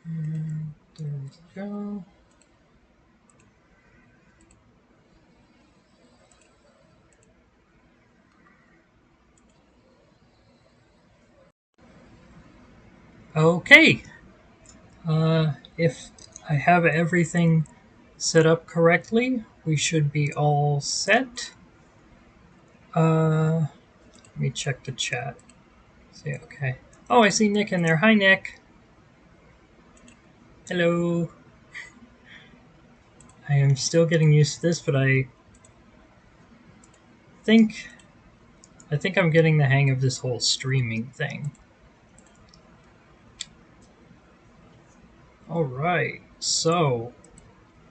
And there we go. Okay. If I have everything set up correctly, we should be all set. Let me check the chat. See, okay. Oh, I see Nick in there. Hi, Nick. Hello. I am still getting used to this, but I think I'm getting the hang of this whole streaming thing. All right, so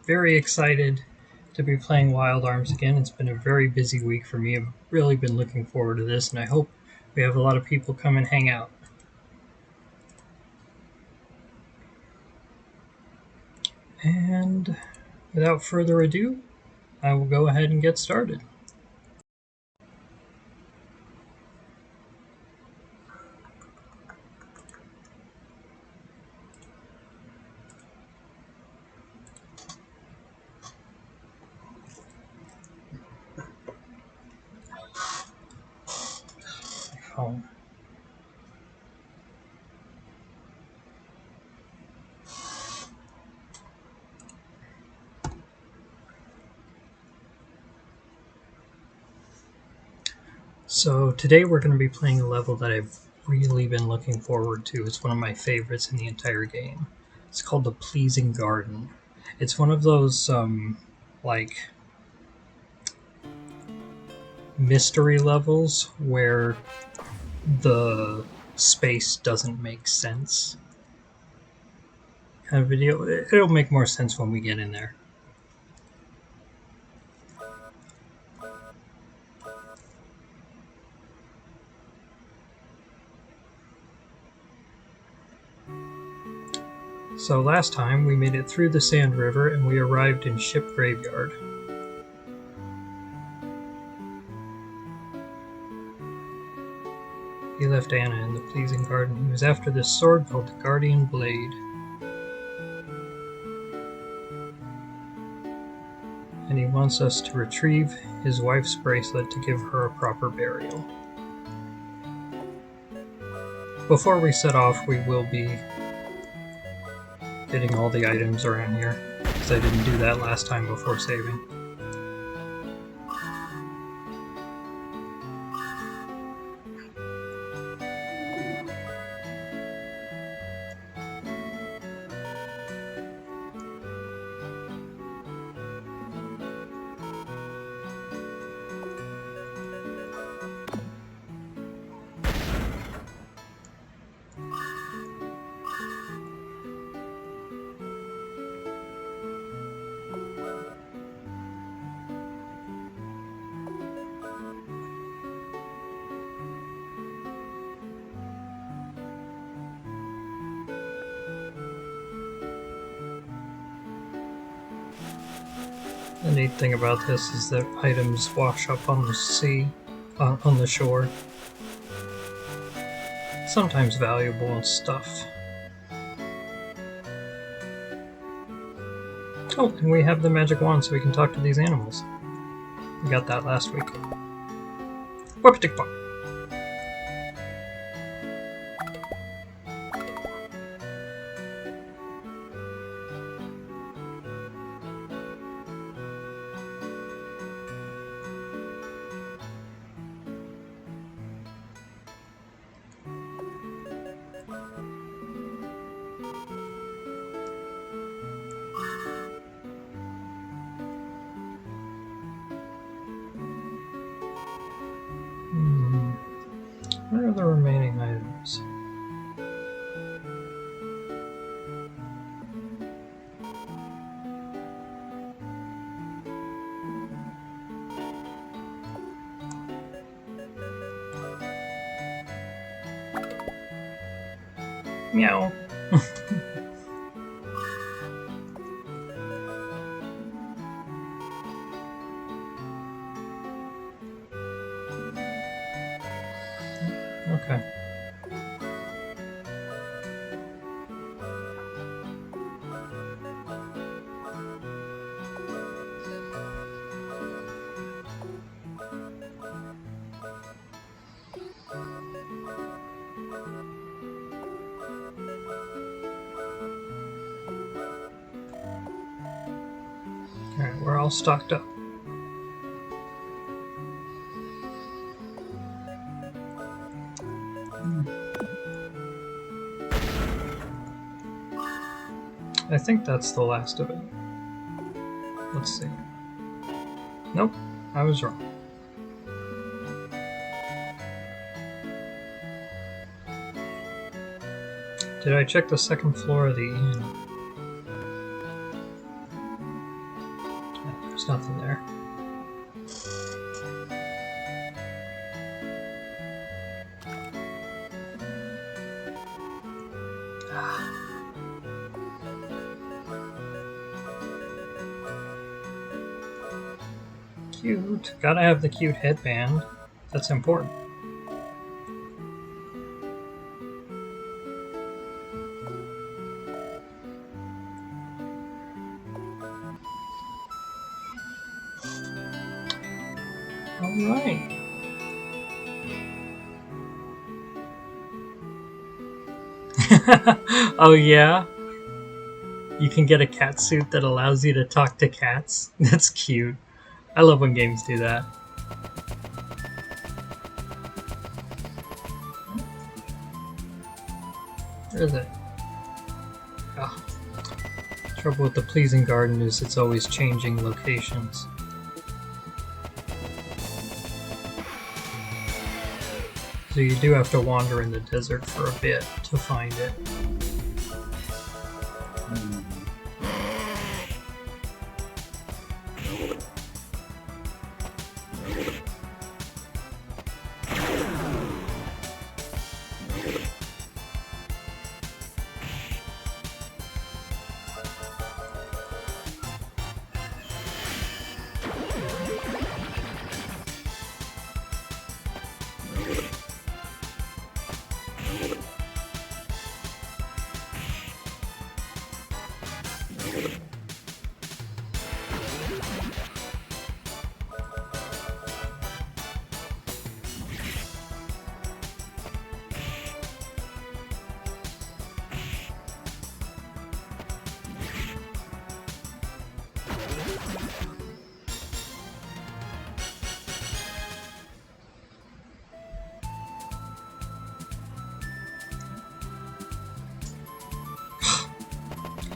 very excited to be playing Wild Arms again. It's been a very busy week for me. I've really been looking forward to this, and I hope we have a lot of people come and hang out. And without further ado, I will go ahead and get started. My phone. So today we're going to be playing a level that I've really been looking forward to. It's one of my favorites in the entire game. It's called the Pleasing Garden. It's one of those like mystery levels where the space doesn't make sense. Kind of video. It'll make more sense when we get in there. So last time we made it through the Sand River and we arrived in Ship Graveyard. He left Anna in the Pleasing Garden. He was after this sword called the Guardian Blade. And he wants us to retrieve his wife's bracelet to give her a proper burial. Before we set off, we will be getting all the items around here, because I didn't do that last time before saving. The neat thing about this is that items wash up on the sea, on the shore. Sometimes valuable stuff. Oh, and we have the magic wand so we can talk to these animals. We got that last week. Whoop-a-tick-pop. Where are the remaining items? Meow. Okay. Alright, we're all stocked up. I think that's the last of it. Let's see. Nope, I was wrong. Did I check the second floor of the inn? There's nothing there. Cute. Gotta have the cute headband. That's important. Alright. Oh yeah? You can get a cat suit that allows you to talk to cats? That's cute. I love when games do that. Where is it? Oh. Trouble with the pleasing garden is it's always changing locations. So you do have to wander in the desert for a bit to find it.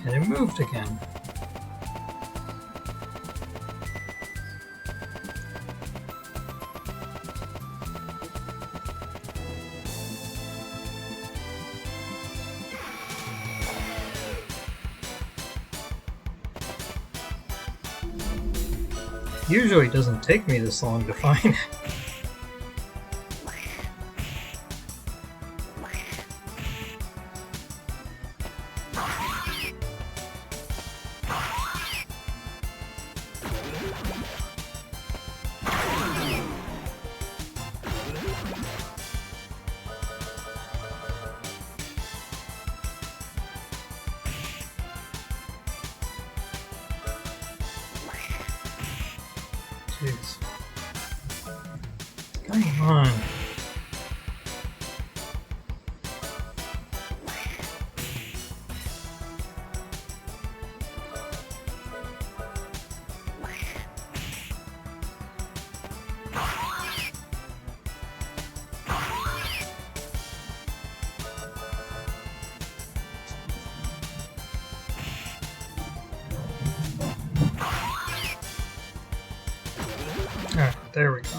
And it moved again. Usually it doesn't take me this long to find it. Jeez. Come on. Alright, there we go.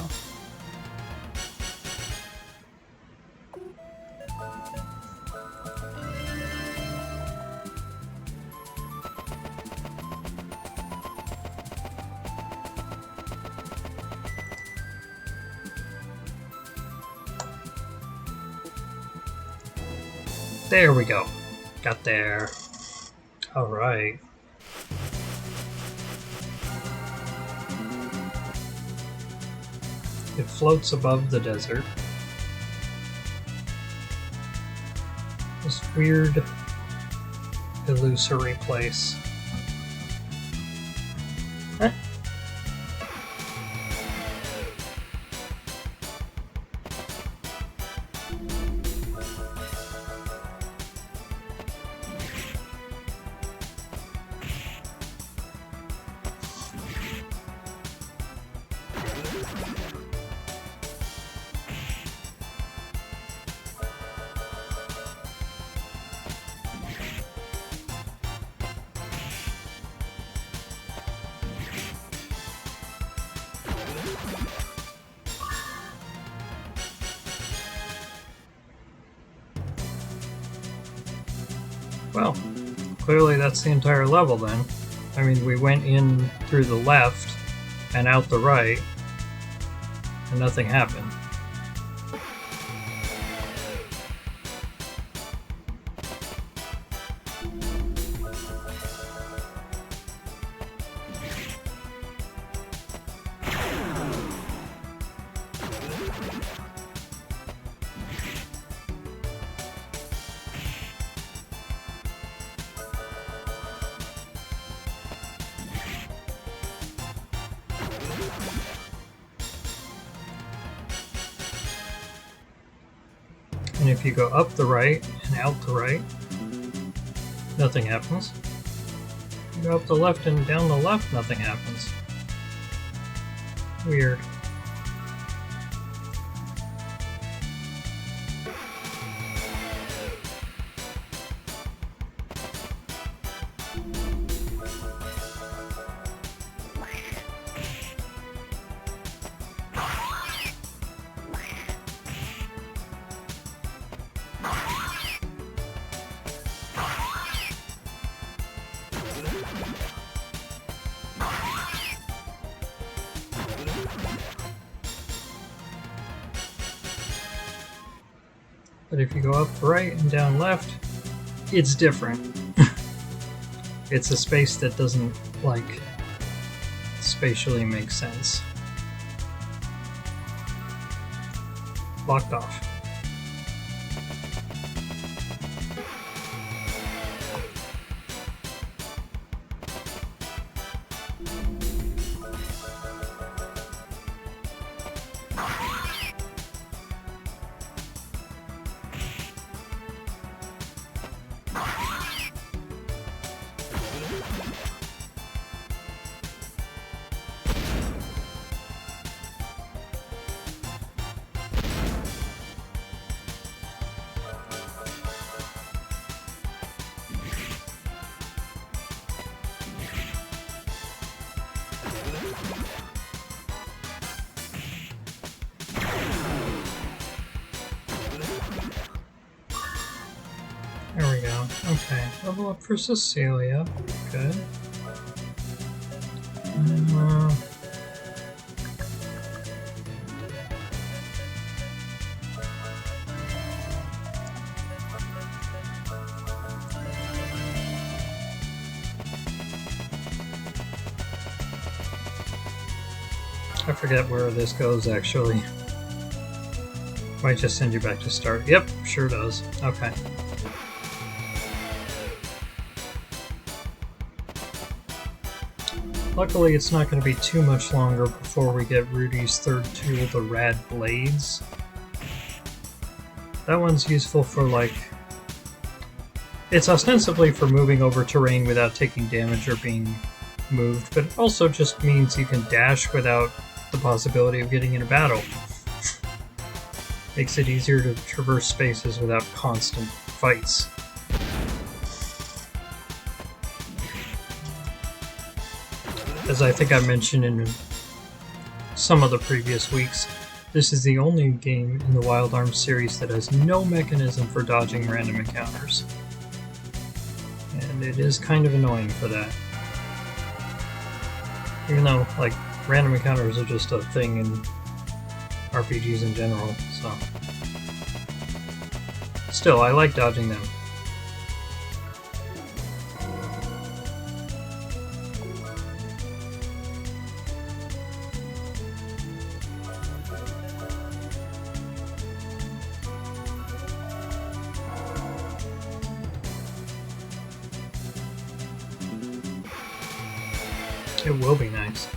There we go. Got there. Alright. It floats above the desert. This weird, illusory place. Huh? Well, clearly that's the entire level then. I mean, we went in through the left and out the right, and nothing happened. And if you go up the right and out the right, nothing happens. You go up the left and down the left, nothing happens. Weird. But if you go up right and down left, it's different. It's a space that doesn't, like, spatially make sense. Blocked off. There we go. Okay. Level up for Cecilia. Good. I forget where this goes, actually. Might just send you back to start. Yep, sure does. Okay. Luckily, it's not going to be too much longer before we get Rudy's third tool, the Rad Blades. That one's useful for, like... It's ostensibly for moving over terrain without taking damage or being moved, but it also just means you can dash without the possibility of getting in a battle. Makes it easier to traverse spaces without constant fights. As I think I mentioned in some of the previous weeks, this is the only game in the Wild Arms series that has no mechanism for dodging random encounters. And it is kind of annoying for that. Even though, like, random encounters are just a thing in RPGs in general, so... Still, I like dodging them. It will be nice.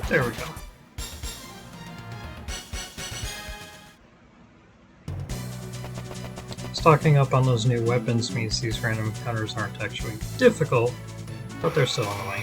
There we go. Stocking up on those new weapons means these random encounters aren't actually difficult, but they're still annoying.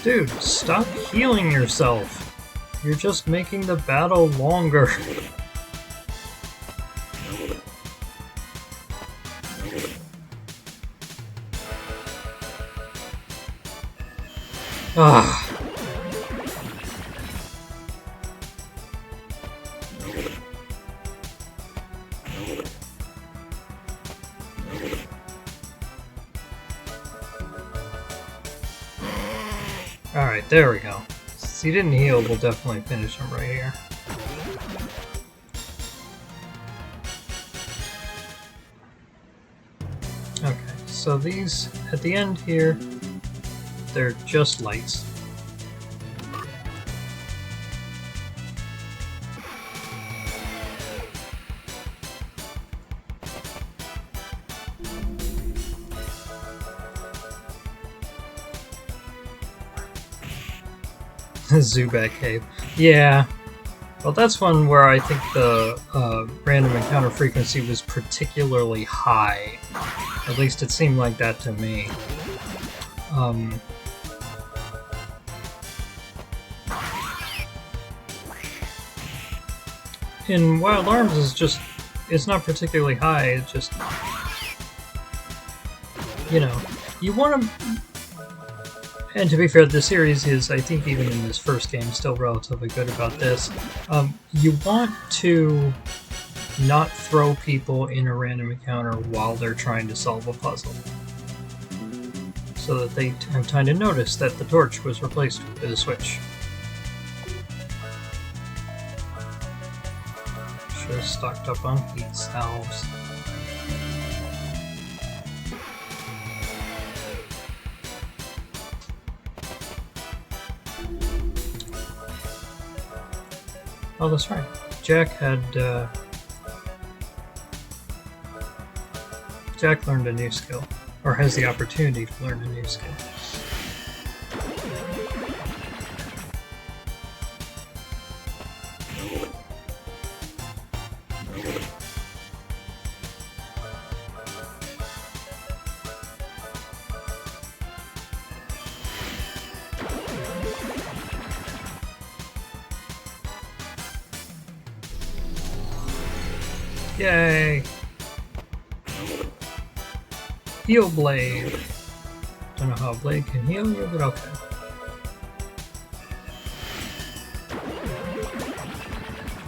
Dude, stop healing yourself. You're just making the battle longer. Ah. Alright, there we go. Since he didn't heal, we'll definitely finish him right here. Okay, so these, at the end here, they're just lights. Zubat Cave. Yeah. Well, that's one where I think the random encounter frequency was particularly high. At least it seemed like that to me. In Wild Arms is just, it's not particularly high, it's just, you know, you want to. And to be fair, the series is, I think even in this first game, still relatively good about this. You want to not throw people in a random encounter while they're trying to solve a puzzle. So that they have time to notice that the torch was replaced with a switch. Should have stocked up on heat salves. Oh, that's right. Jack learned a new skill, or has the opportunity to learn a new skill. Yay! Heal Blade. Don't know how a blade can heal you, but okay.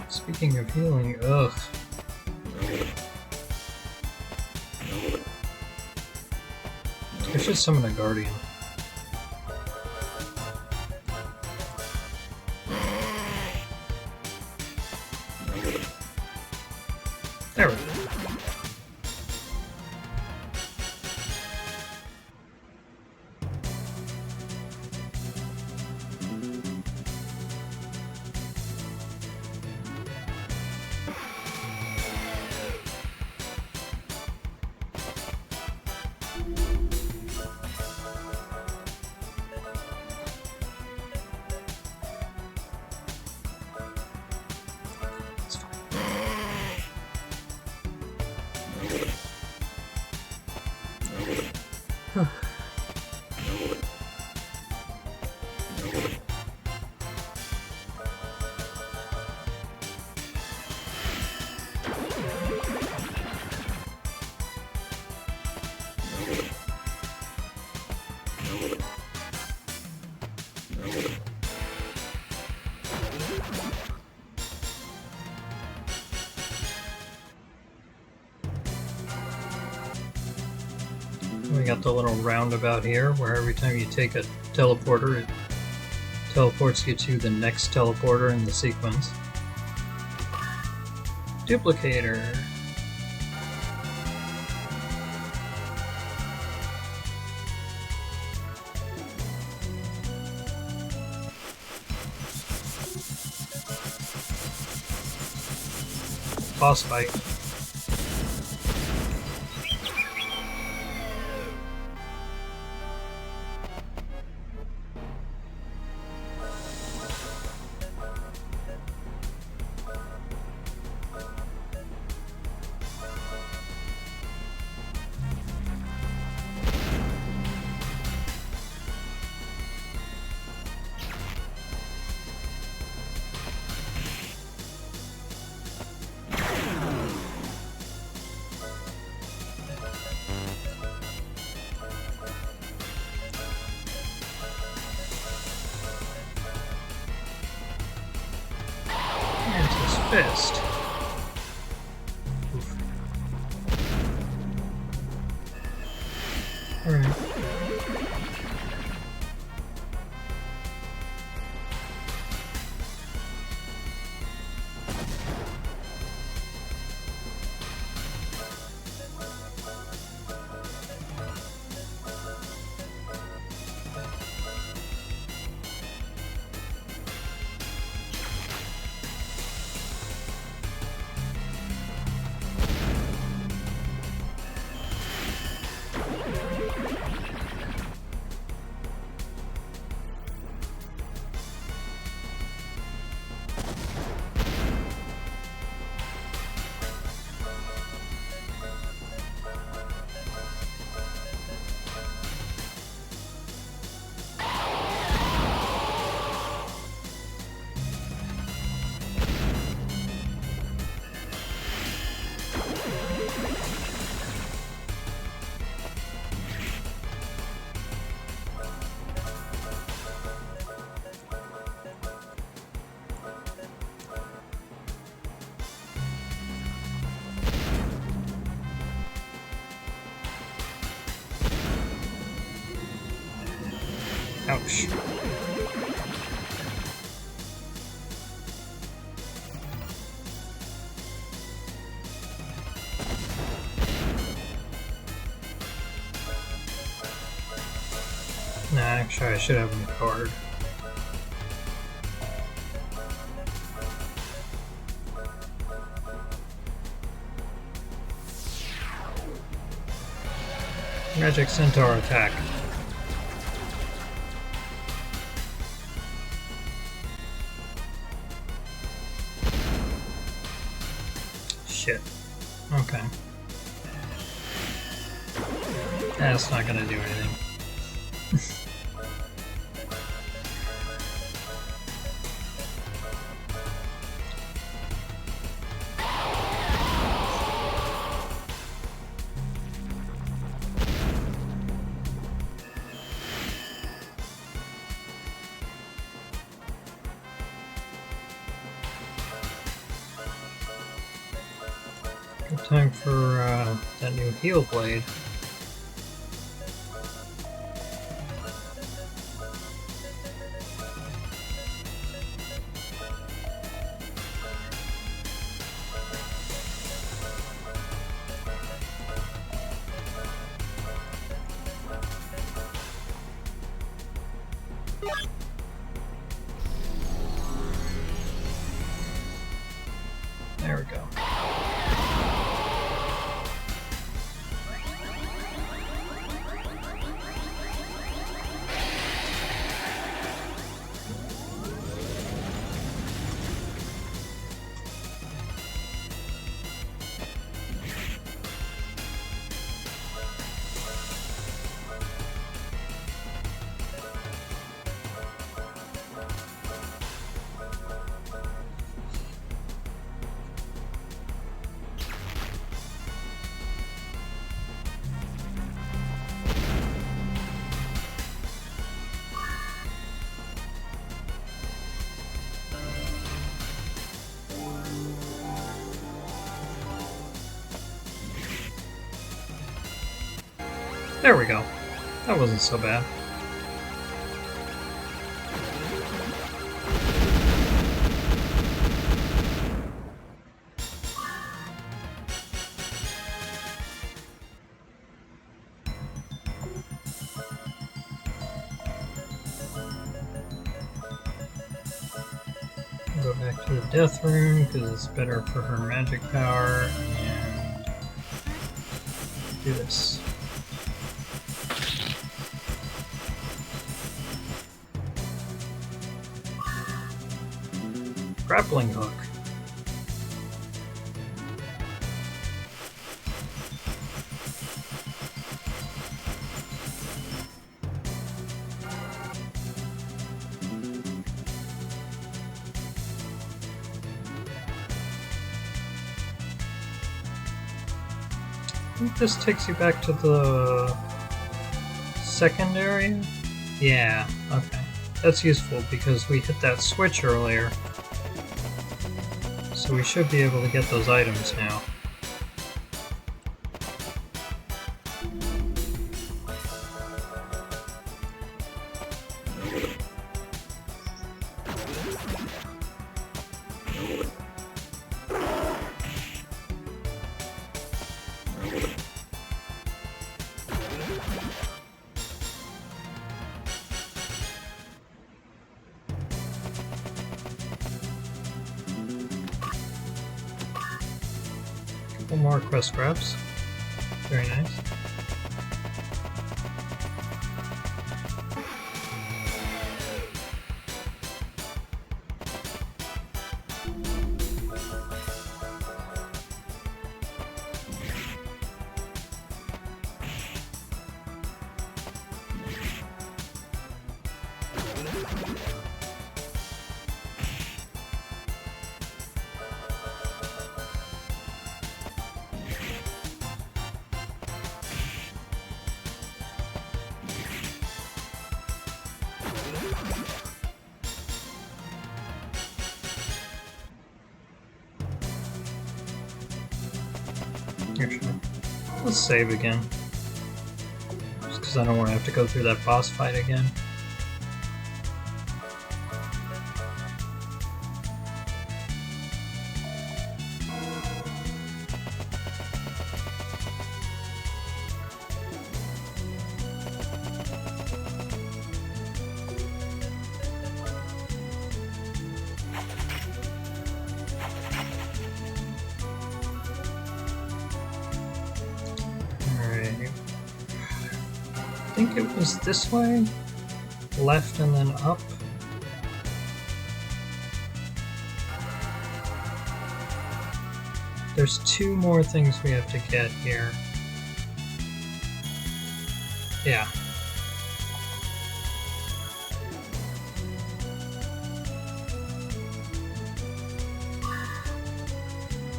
Speaking of healing, ugh. I should summon a Guardian. There we go. got the little roundabout here where every time you take a teleporter, it teleports you to the next teleporter in the sequence. Duplicator. Boss fight. Fist. Alright. Ouch. Nah, actually I should have him covered. Magic Centaur attack. Shit. Okay. That's not gonna do anything. Good time for that new heal blade. There we go. There we go. That wasn't so bad. Go back to the death rune because it's better for her magic power, and do this. Grappling hook. I think this takes you back to the second area? Yeah, okay. That's useful because we hit that switch earlier. So we should be able to get those items now. Couple more quest wraps. Very nice. Actually, let's save again. Just because I don't want to have to go through that boss fight again. I think it was this way, left and then up. There's two more things we have to get here. Yeah.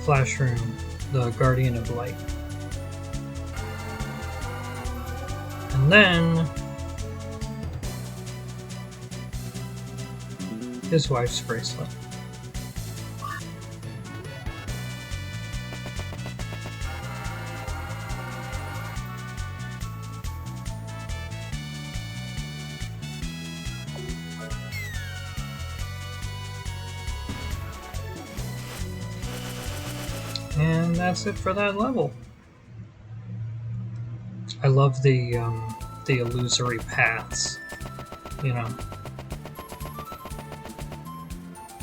Flash Room, the Guardian of Light. And then his wife's bracelet. And that's it for that level. I love the illusory paths, you know.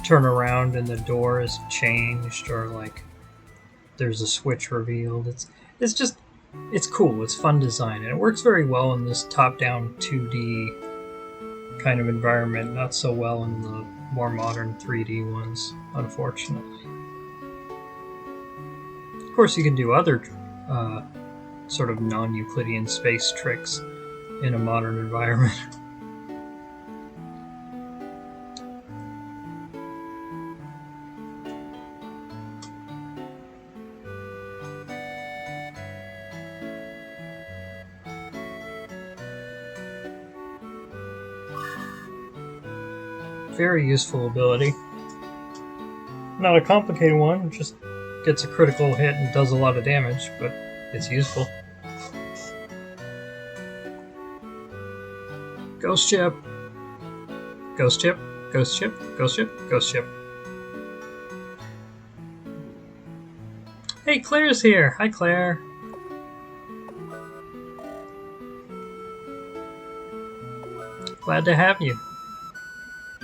Turn around and the door is changed, or like there's a switch revealed. It's just, it's cool. It's fun design, and it works very well in this top-down 2D kind of environment. Not so well in the more modern 3D ones, unfortunately. Of course, you can do other sort of non-Euclidean space tricks in a modern environment. Very useful ability. Not a complicated one, just gets a critical hit and does a lot of damage, but it's useful. Ghost ship. Ghost ship. Ghost ship. Ghost ship. Ghost ship. Hey, Claire's here. Hi, Claire. Glad to have you.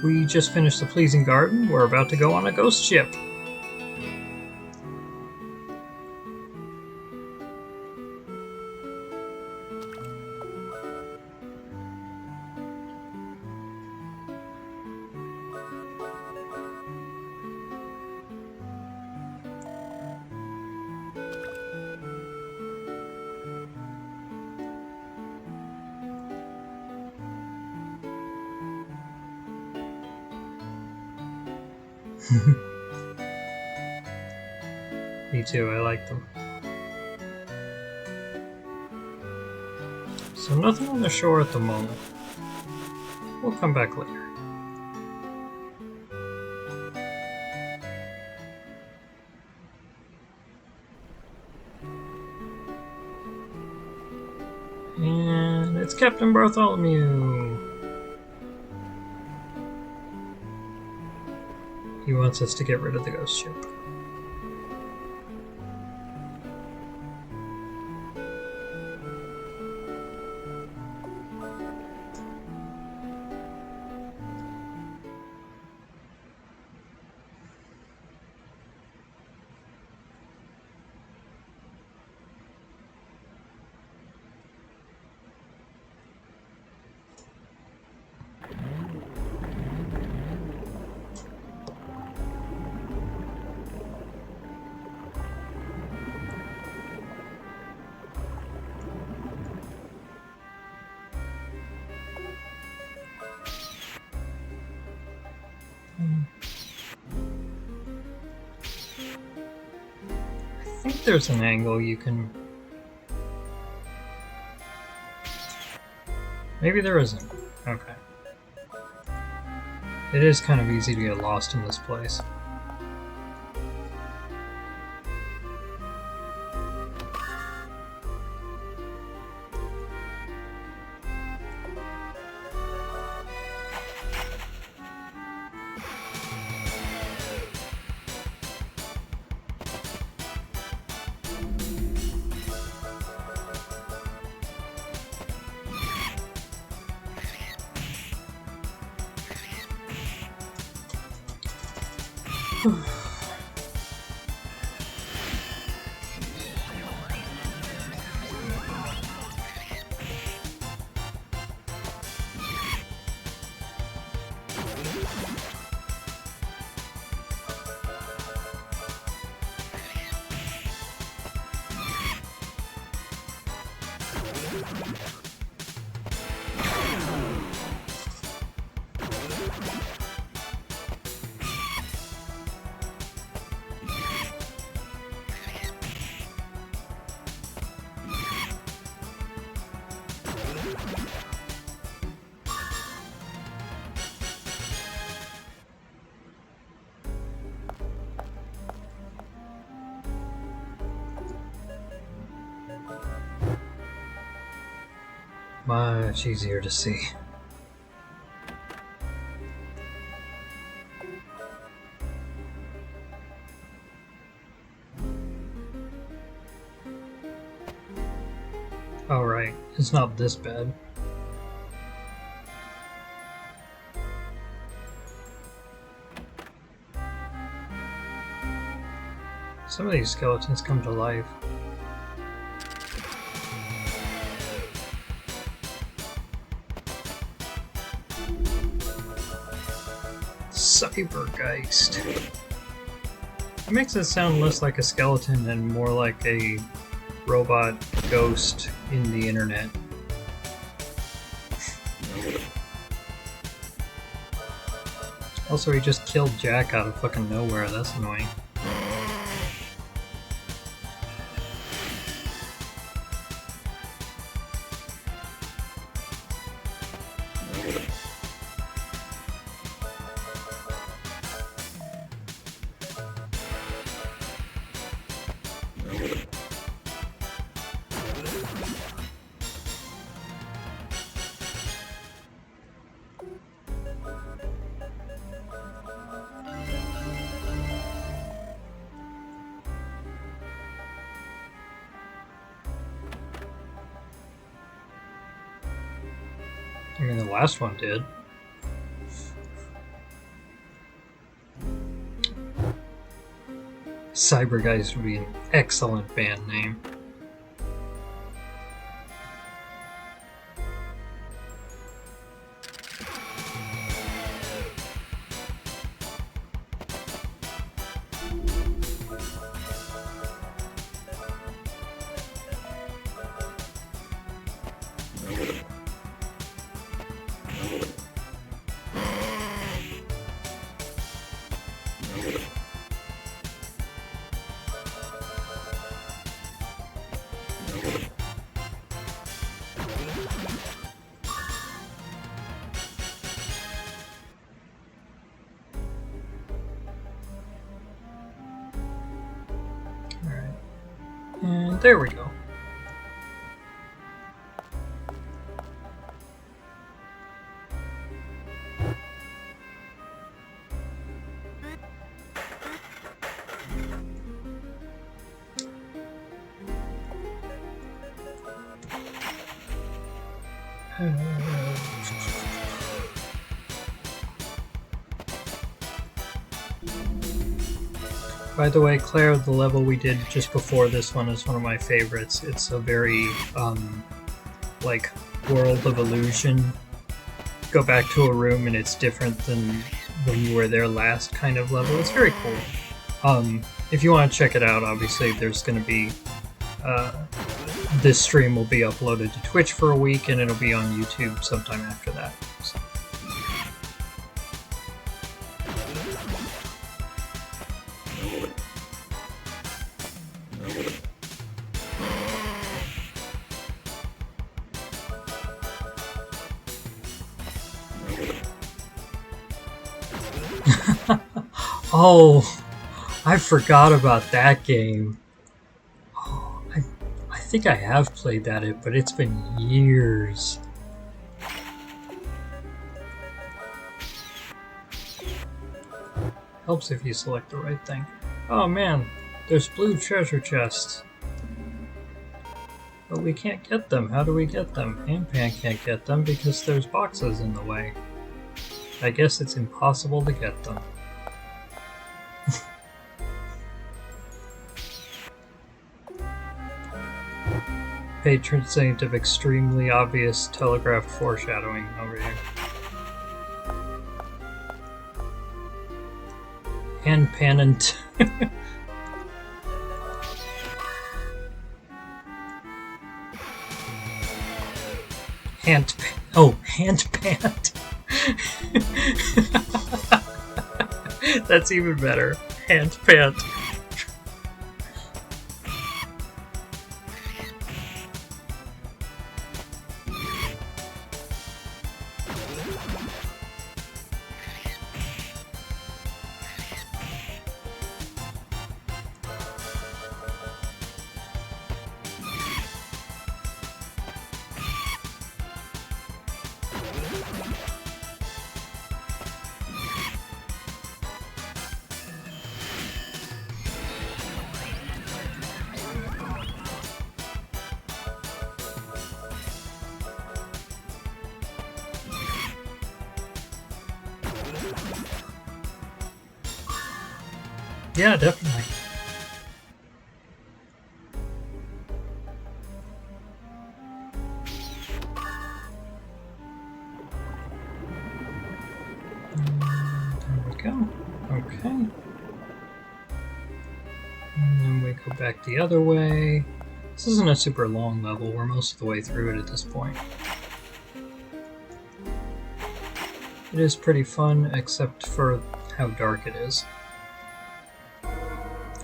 We just finished the pleasing garden. We're about to go on a ghost ship. Me too, I like them. So nothing on the shore at the moment. We'll come back later. And it's Captain Bartholomew. He wants us to get rid of the ghost ship. I think there's an angle you can... Maybe there isn't. Okay. It is kind of easy to get lost in this place. Much easier to see. Oh right, it's not this bad. Some of these skeletons come to life. Cybergeist. It makes it sound less like a skeleton and more like a robot ghost in the internet. Also, he just killed Jack out of fucking nowhere. That's annoying. I mean, the last one did. Cybergeist would be an excellent band name. And there we go. By the way, Claire, the level we did just before this one is one of my favorites. It's a very, like, world of illusion. Go back to a room and it's different than when you were there last kind of level. It's very cool. If you want to check it out, obviously there's going to be, this stream will be uploaded to Twitch for a week and it'll be on YouTube sometime after that. So. Oh, I forgot about that game. Oh, I think I have played that, but it's been years. Helps if you select the right thing. Oh man, there's blue treasure chests. But we can't get them. How do we get them? Pan can't get them because there's boxes in the way. I guess it's impossible to get them. Patron saint of extremely obvious telegraphed foreshadowing over here. Hand pannant. Hand pant. That's even better. Hand pant. Yeah, definitely. There we go. Okay. And then we go back the other way. This isn't a super long level. We're most of the way through it at this point. It is pretty fun, except for how dark it is.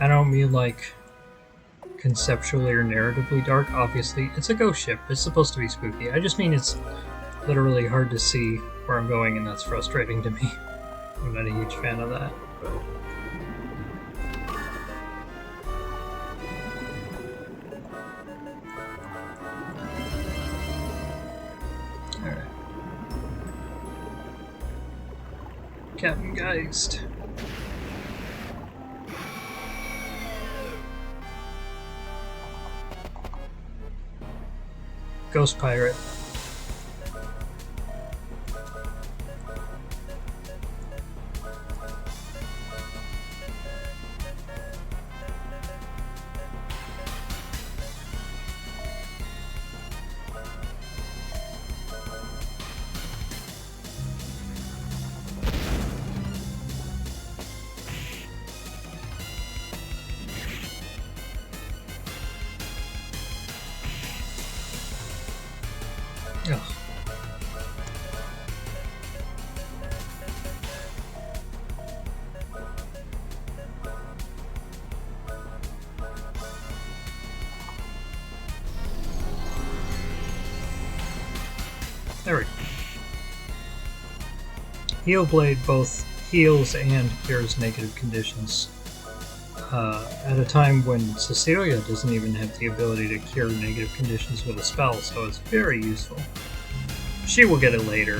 I don't mean like conceptually or narratively dark. Obviously, it's a ghost ship. It's supposed to be spooky. I just mean it's literally hard to see where I'm going, and that's frustrating to me. I'm not a huge fan of that. But... Alright. Captain Geist. Ghost Pirate. Heal Blade both heals and cures negative conditions. At a time when Cecilia doesn't even have the ability to cure negative conditions with a spell, so it's very useful. She will get it later.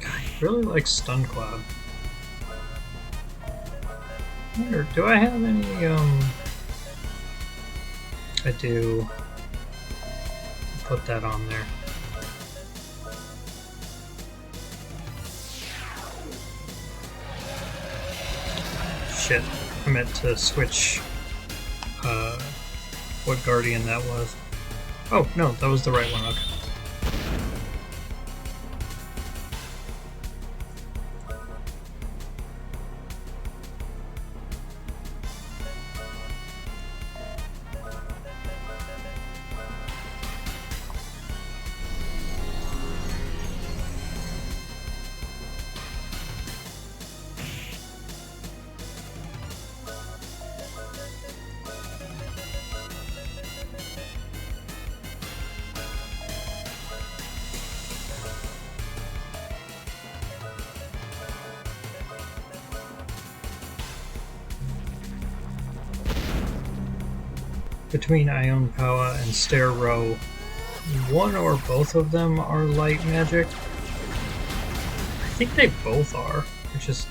God, I really like Stun Cloud. I wonder, do I have any, I do. Put that on there. Shit, I meant to switch what Guardian that was. Oh, no, that was the right one, okay. Between Ion Power and Stair Row, one or both of them are light magic. I think they both are, which is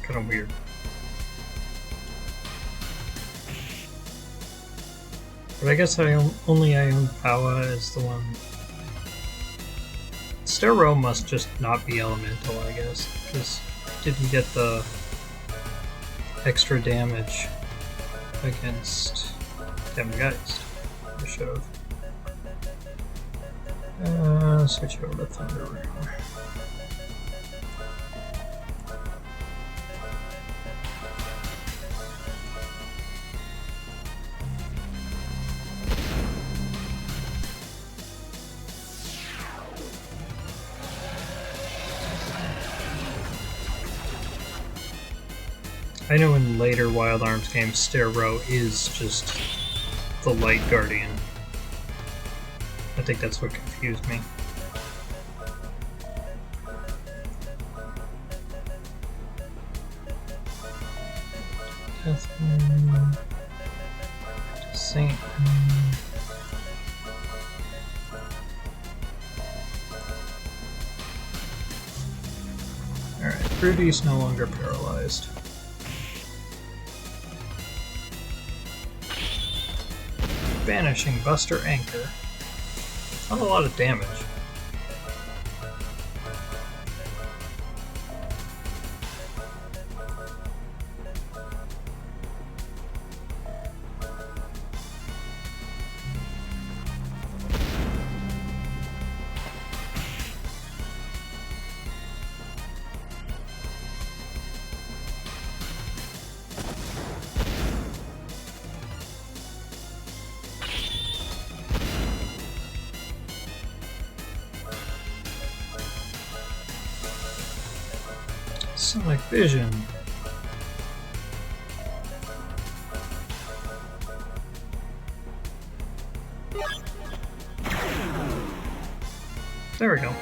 kind of weird. But I guess only Ion Power is the one. Stair Row must just not be elemental, I guess, because it didn't get the extra damage against Geist. I should have. Switch over to Thunder Ring. I know in later Wild Arms games, Stair Row is just the Light Guardian. I think that's what confused me. Deathman, Saint. Alright, Rudy's no longer paralyzed. Banishing Buster Anchor. Not a lot of damage. Sonic Vision. There we go.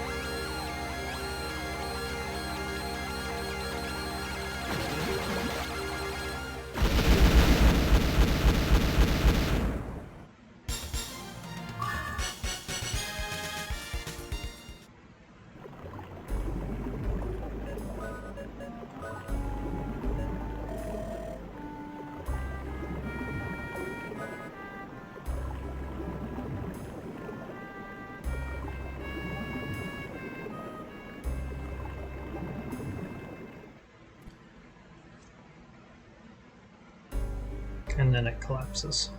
And then it collapses.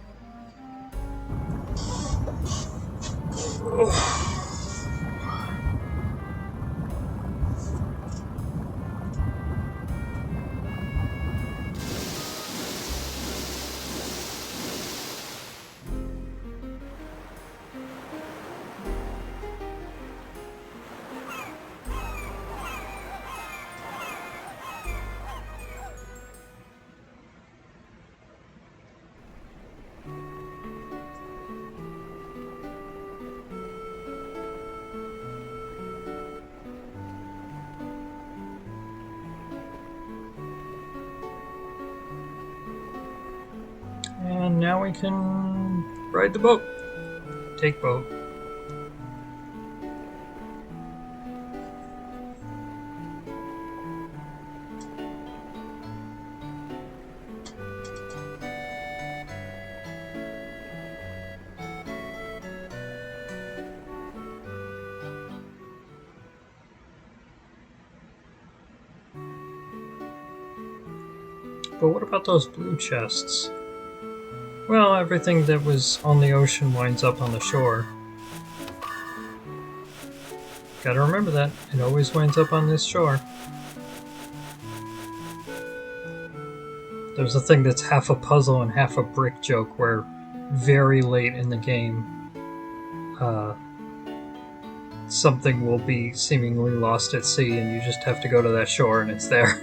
And now we can ride the boat. Take boat. But what about those blue chests? Well, everything that was on the ocean winds up on the shore. Gotta remember that. It always winds up on this shore. There's a thing that's half a puzzle and half a brick joke where very late in the game, something will be seemingly lost at sea and you just have to go to that shore and it's there.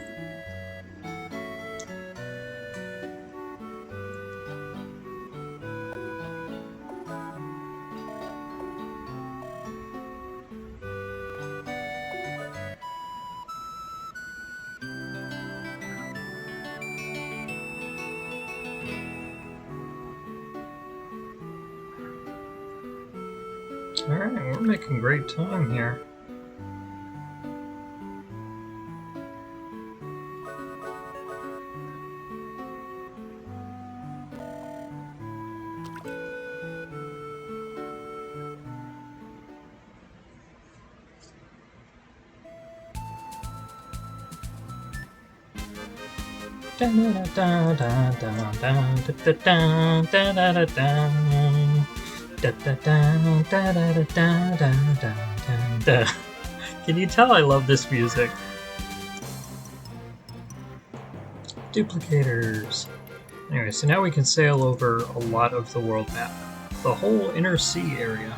Alright, we're making great time here. Can you tell I love this music? Duplicators. Anyway, so now we can sail over a lot of the world map. The whole inner sea area,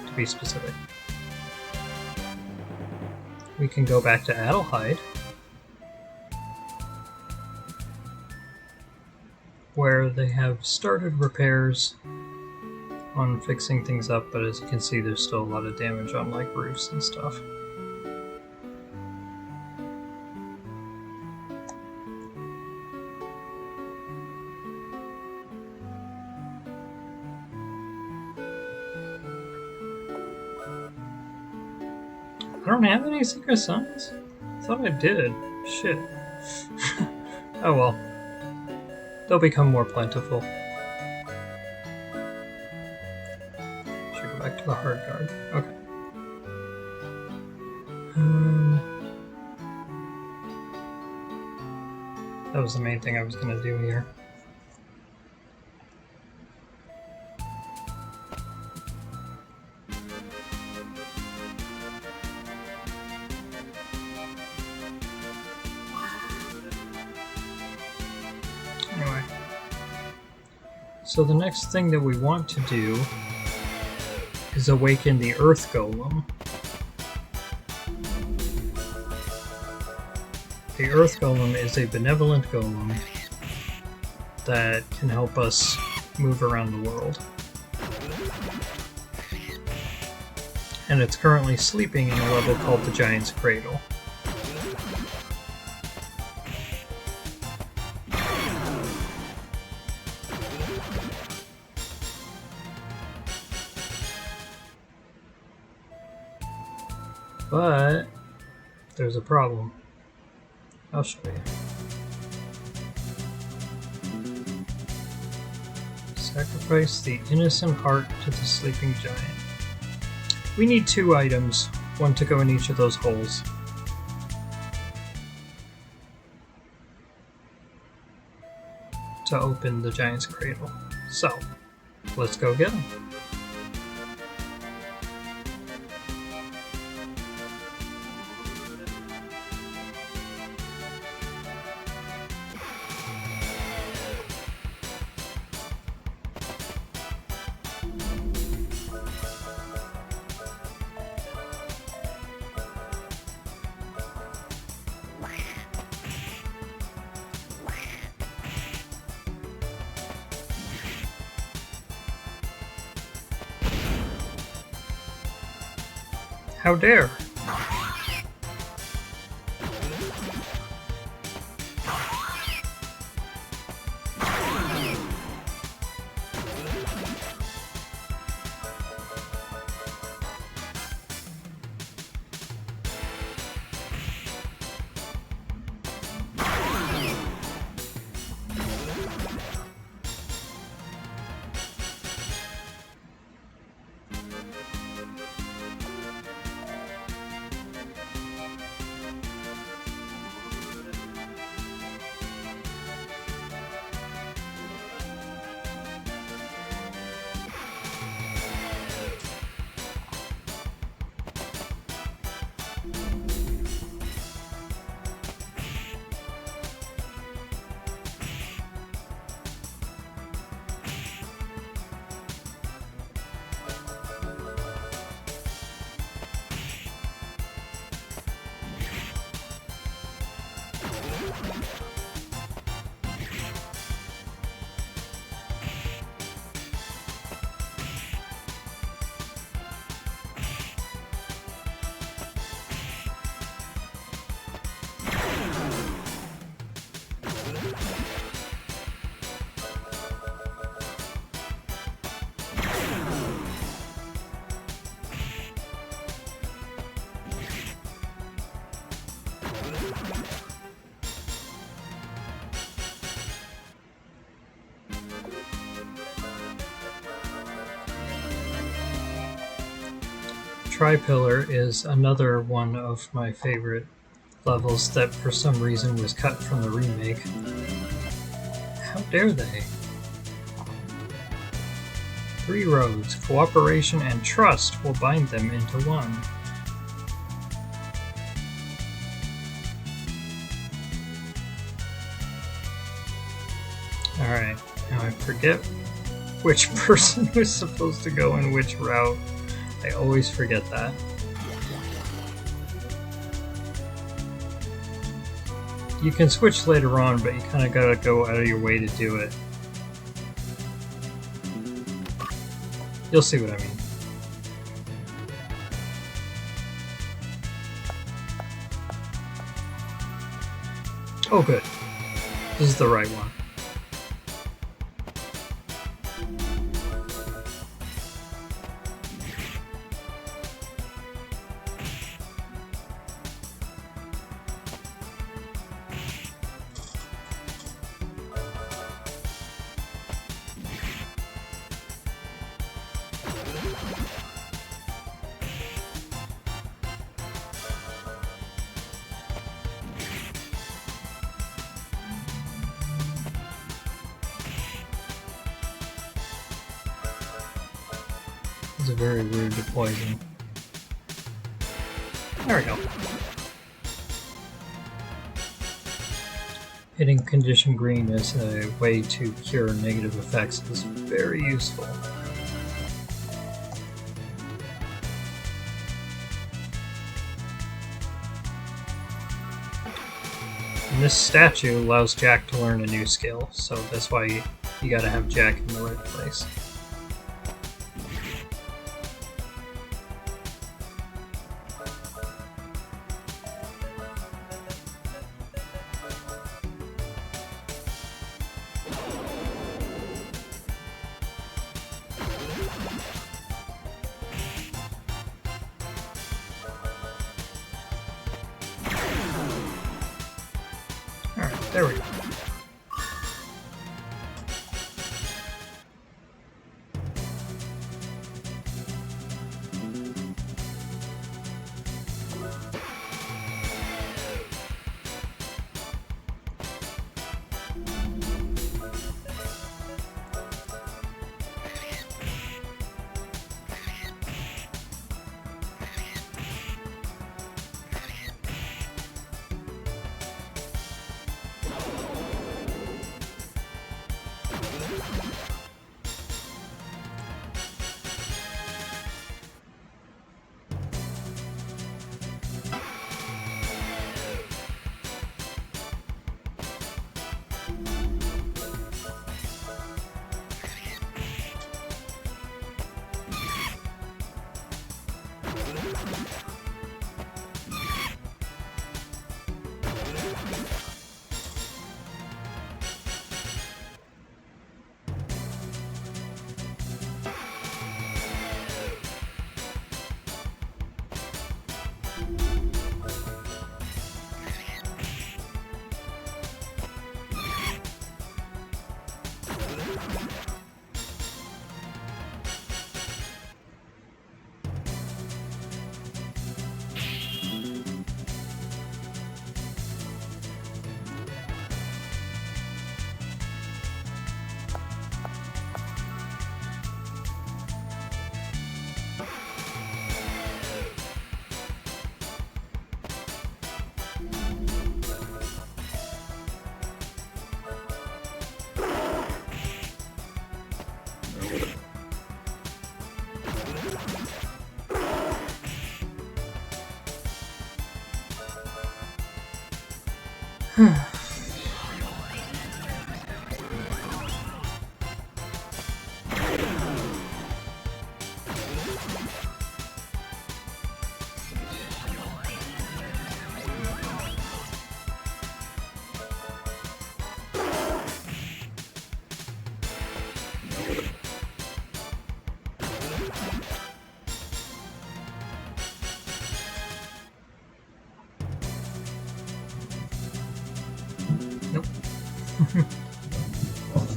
to be specific. We can go back to Adelheid, where they have started repairs on fixing things up, but as you can see, there's still a lot of damage on like roofs and stuff. I don't have any secret signs? I thought I did. Shit. Oh well. They'll become more plentiful. Should go back to the hard guard. Okay. That was the main thing I was going to do here. Anyway. So the next thing that we want to do is awaken the Earth Golem. The Earth Golem is a benevolent golem that can help us move around the world. And it's currently sleeping in a level called the Giant's Cradle. But there's a problem. I'll show you. Sacrifice the innocent heart to the sleeping giant. We need 2 items, one to go in each of those holes. To open the giant's cradle. So, let's go get them. How dare! Tripillar is another one of my favorite levels that for some reason was cut from the remake. How dare they? 3 roads, cooperation and trust will bind them into one. Alright, now I forget which person was supposed to go in which route. I always forget that. You can switch later on, but you kind of gotta go out of your way to do it. You'll see what I mean. Oh good. This is the right one. It's a very rude to poison. There we go. Hitting condition green as a way to cure negative effects is very useful. And this statue allows Jack to learn a new skill, so that's why you gotta have Jack in the right place. Alright, there we go. Nope.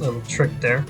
Little trick there.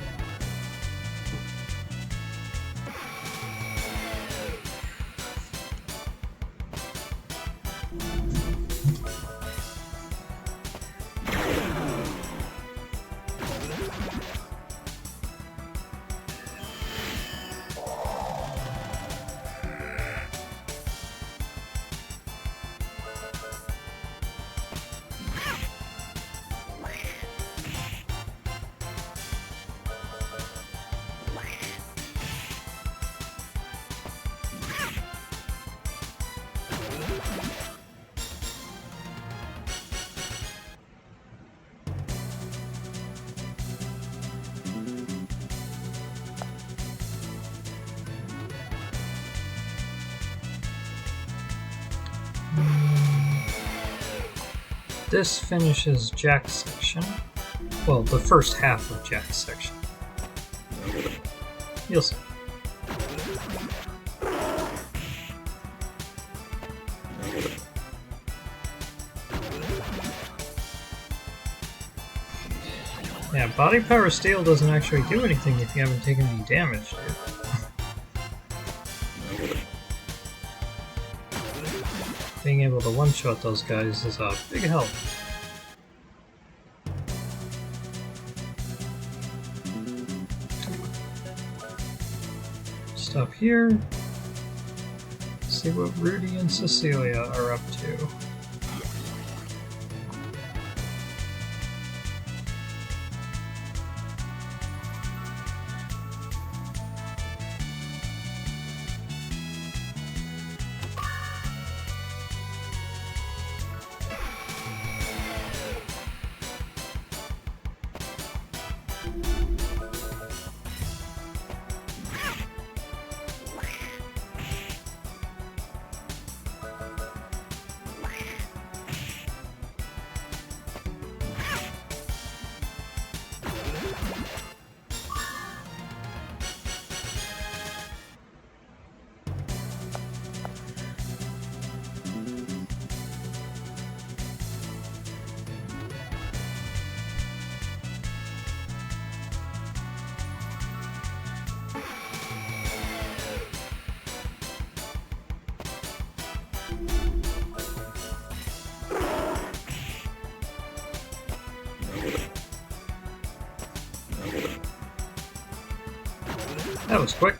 This finishes Jack's section. Well, the first half of Jack's section. You'll see. Yeah, body power steel doesn't actually do anything if you haven't taken any damage, dude. Being able to one-shot those guys is a big help. Stop here. See what Rudy and Cecilia are up to. That was quick.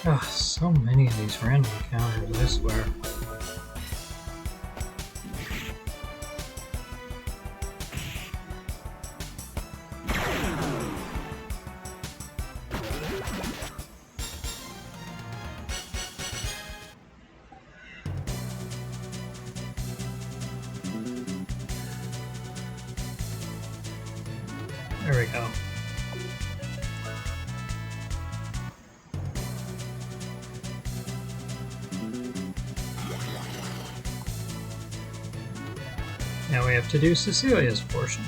Ah, so many of these random encounters, I swear. There we go. Now we have to do Cecilia's portion.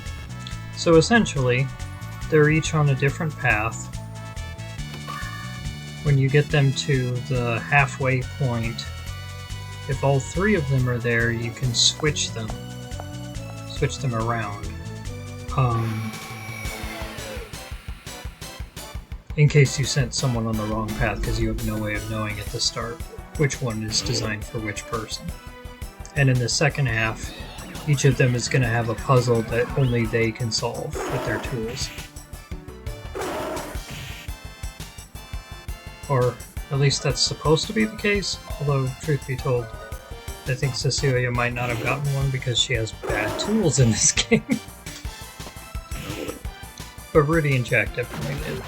So essentially, They're each on a different path. When you get them to the halfway point, if all three of them are there, you can switch them around. In case you sent someone on the wrong path, because you have no way of knowing at the start which one is designed for which person. And in the second half, each of them is going to have a puzzle that only they can solve with their tools. Or at least that's supposed to be the case, although truth be told, I think Cecilia might not have gotten one because she has bad tools in this game. But Rudy and Jack definitely did.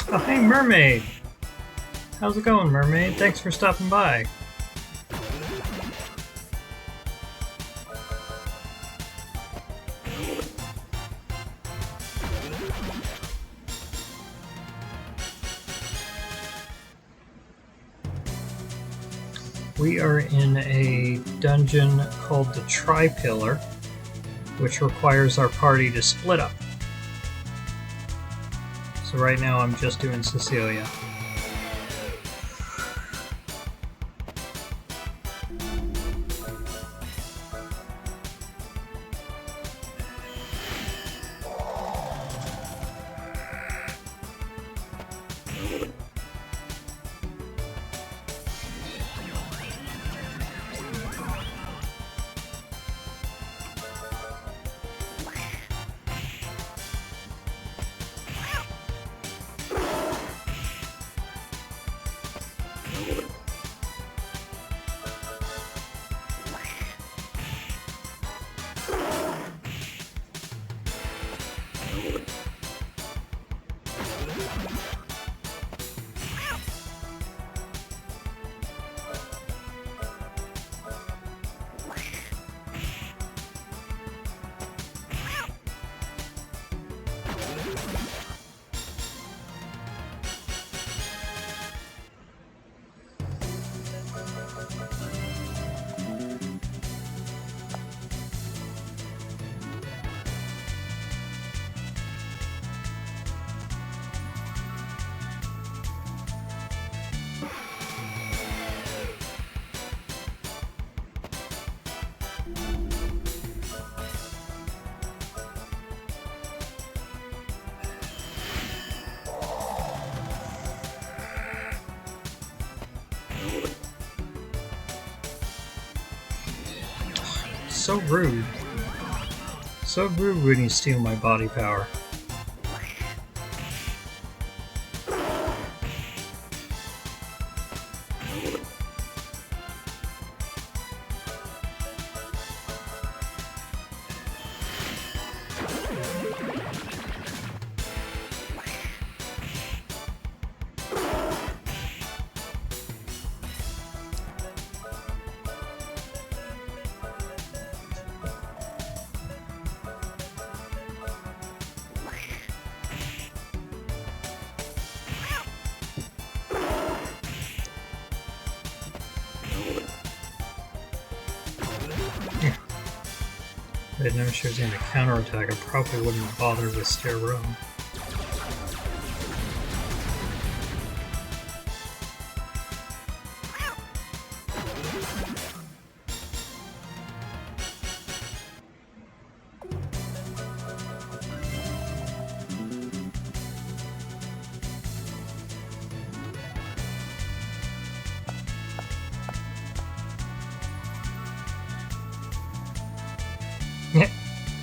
Oh, hey, Mermaid! How's it going, Mermaid? Thanks for stopping by. We are in a dungeon called the Tripillar, which requires our party to split up. So right now I'm just doing Cecilia. So rude. So rude when you steal my body power. I didn't know she was going to counterattack. I probably wouldn't have bothered with Stair Room.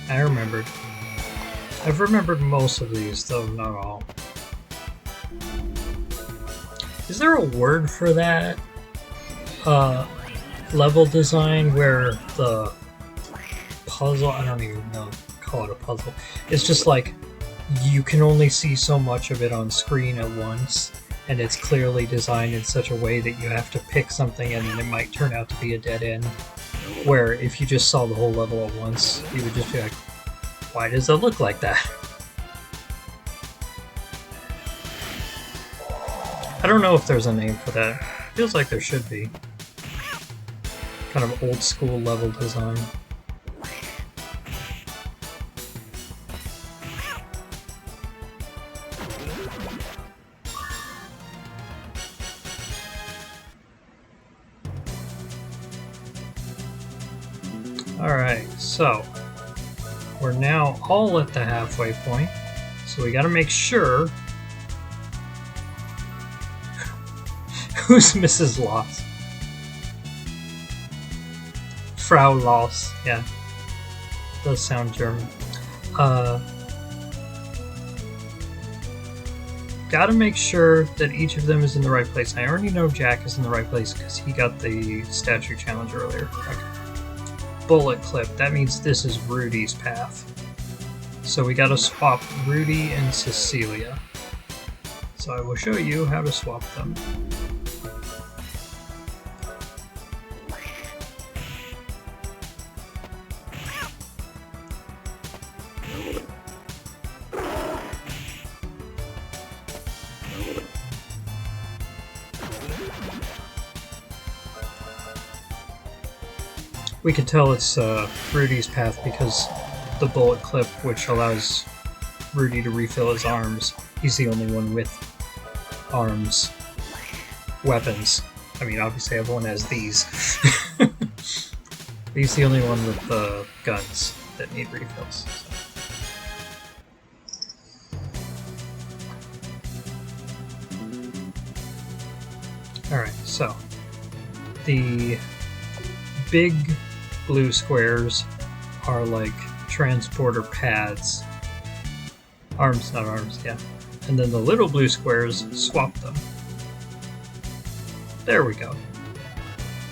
I remembered. I've remembered most of these, though not all. Is there a word for that level design where the puzzle, I don't even know, call it a puzzle. It's just like you can only see so much of it on screen at once, and it's clearly designed in such a way that you have to pick something and it might turn out to be a dead end. where if you just saw the whole level at once, you would just be like, why does it look like that? I don't know if there's a name for that. Feels like there should be. Kind of old school level design. Alright, so we're now all at the halfway point, so we gotta make sure. Who's Mrs. Loss? Frau Loss, yeah. Does sound German. Gotta make sure that each of them is in the right place. I already know Jack is in the right place because he got the statue challenge earlier. Okay. Bullet clip, that means this is Rudy's path. So we gotta swap Rudy and Cecilia. So I will show you how to swap them. We can tell it's Rudy's path because the bullet clip, which allows Rudy to refill his arms, he's the only one with arms. Weapons. I mean, obviously everyone has these. He's the only one with guns that need refills. So. Alright, so the big blue squares are like transporter pads. Arms, not arms, yeah. And then the little blue squares, swap them. There we go.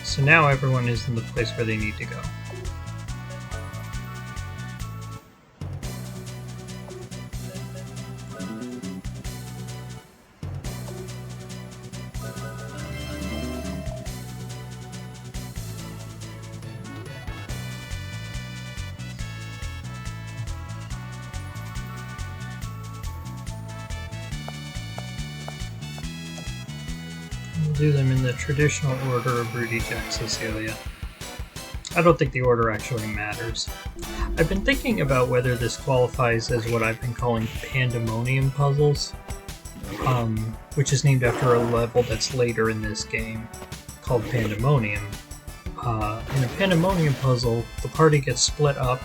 So now everyone is in the place where they need to go. Do them in the traditional order of Rudy, Jack, Cecilia. I don't think the order actually matters. I've been thinking about whether this qualifies as what I've been calling Pandemonium puzzles, which is named after a level that's later in this game called Pandemonium. In a Pandemonium puzzle, the party gets split up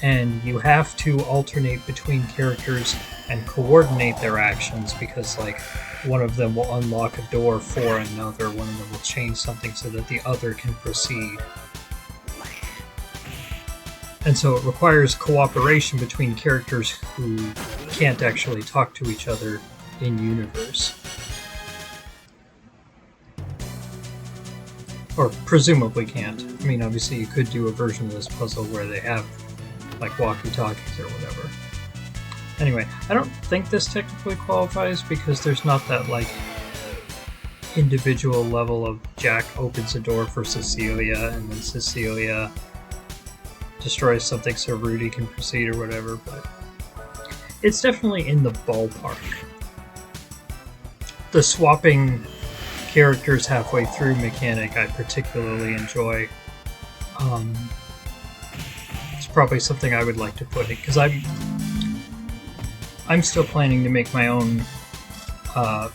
and you have to alternate between characters and coordinate their actions because, like, one of them will unlock a door for another, one of them will change something so that the other can proceed. And so it requires cooperation between characters who can't actually talk to each other in universe. Or presumably can't. I mean, obviously you could do a version of this puzzle where they have, like, walkie-talkies or whatever. Anyway, I don't think this technically qualifies because there's not that, like, individual level of Jack opens a door for Cecilia and then Cecilia destroys something so Rudy can proceed or whatever, but it's definitely in the ballpark. The swapping characters halfway through mechanic I particularly enjoy. It's probably something I would like to put in, because I'm still planning to make my own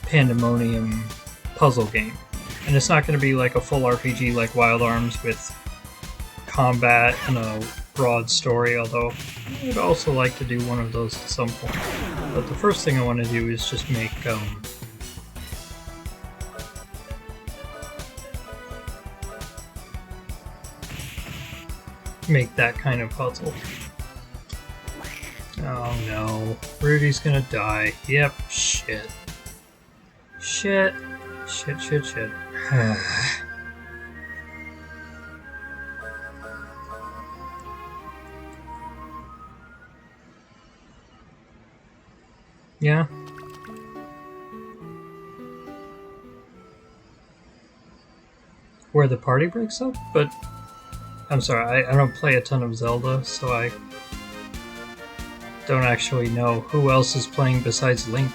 Pandemonium puzzle game. And it's not going to be like a full RPG like Wild Arms with combat and a broad story, although I would also like to do one of those at some point. But the first thing I want to do is just make that kind of puzzle. Oh no, Rudy's gonna die. Yep, shit. Shit. Shit, shit, shit. Yeah. Where the party breaks up? But I'm sorry, I don't play a ton of Zelda, so I don't actually know who else is playing besides Link.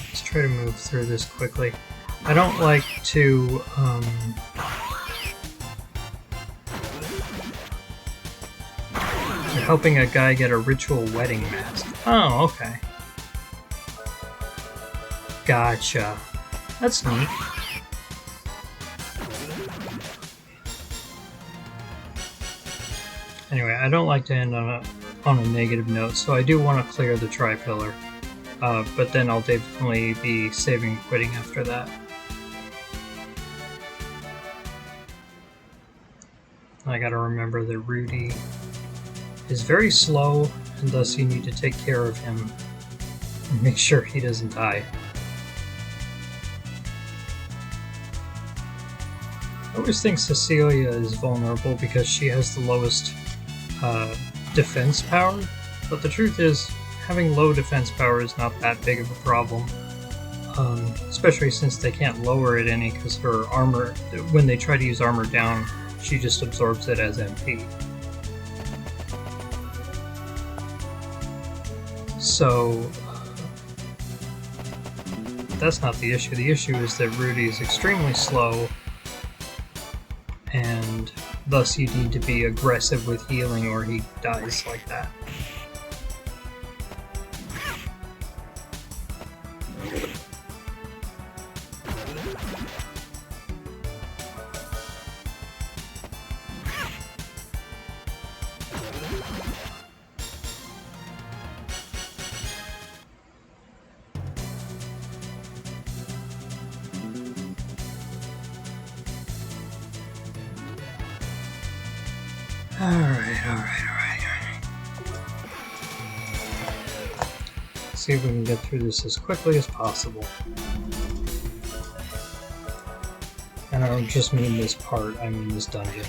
Let's try to move through this quickly. I don't like to you're helping a guy get a ritual wedding mask. Oh, okay. Gotcha. That's neat. Anyway, I don't like to end on a negative note, so I do want to clear the Tripillar. But then I'll definitely be saving quitting after that. I gotta remember that Rudy is very slow, and thus you need to take care of him and make sure he doesn't die. I always think Cecilia is vulnerable because she has the lowest defense power, but the truth is, having low defense power is not that big of a problem, especially since they can't lower it any because her armor, when they try to use armor down, she just absorbs it as MP. So that's not the issue. The issue is that Rudy is extremely slow, and thus you need to be aggressive with healing or he dies like that. Alright. See if we can get through this as quickly as possible. And I don't just mean this part, I mean this dungeon.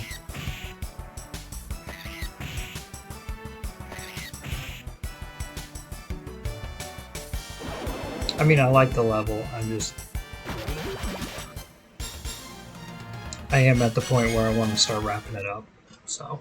I mean, I like the level, I am at the point where I want to start wrapping it up, so.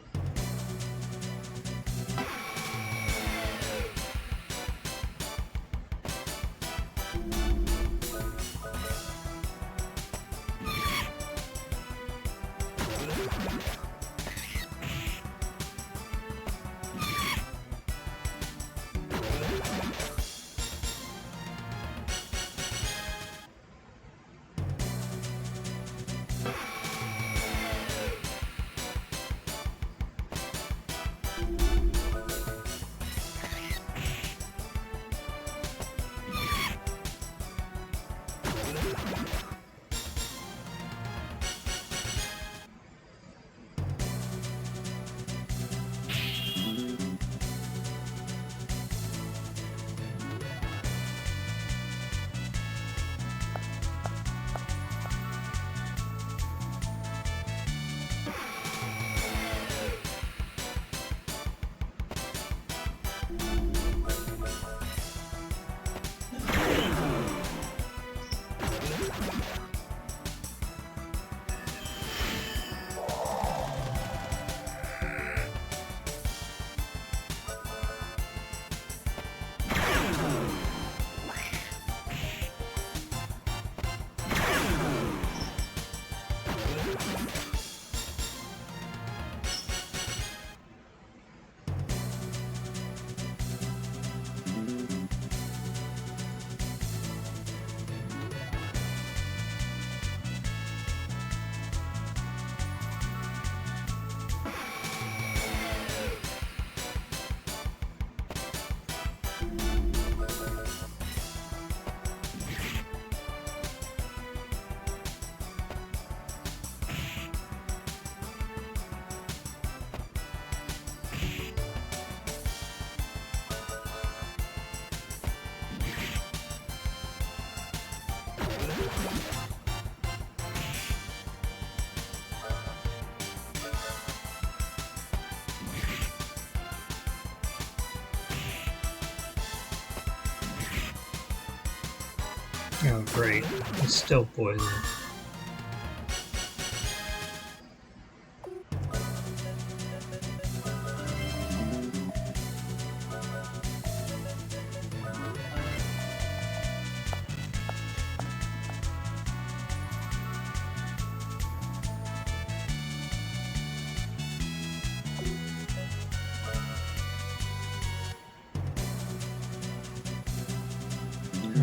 Oh, great. It's still poison.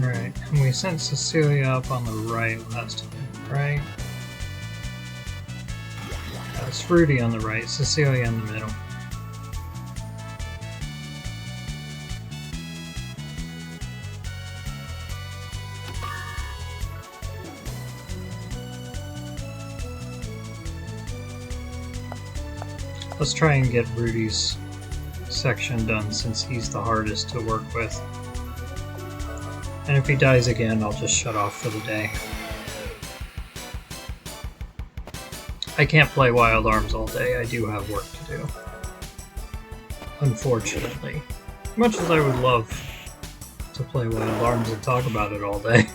Alright, and we sent Cecilia up on the right last time, right? It's Rudy on the right, Cecilia in the middle. Let's try and get Rudy's section done since he's the hardest to work with. And if he dies again, I'll just shut off for the day. I can't play Wild Arms all day, I do have work to do. Unfortunately. Much as I would love to play Wild Arms and talk about it all day.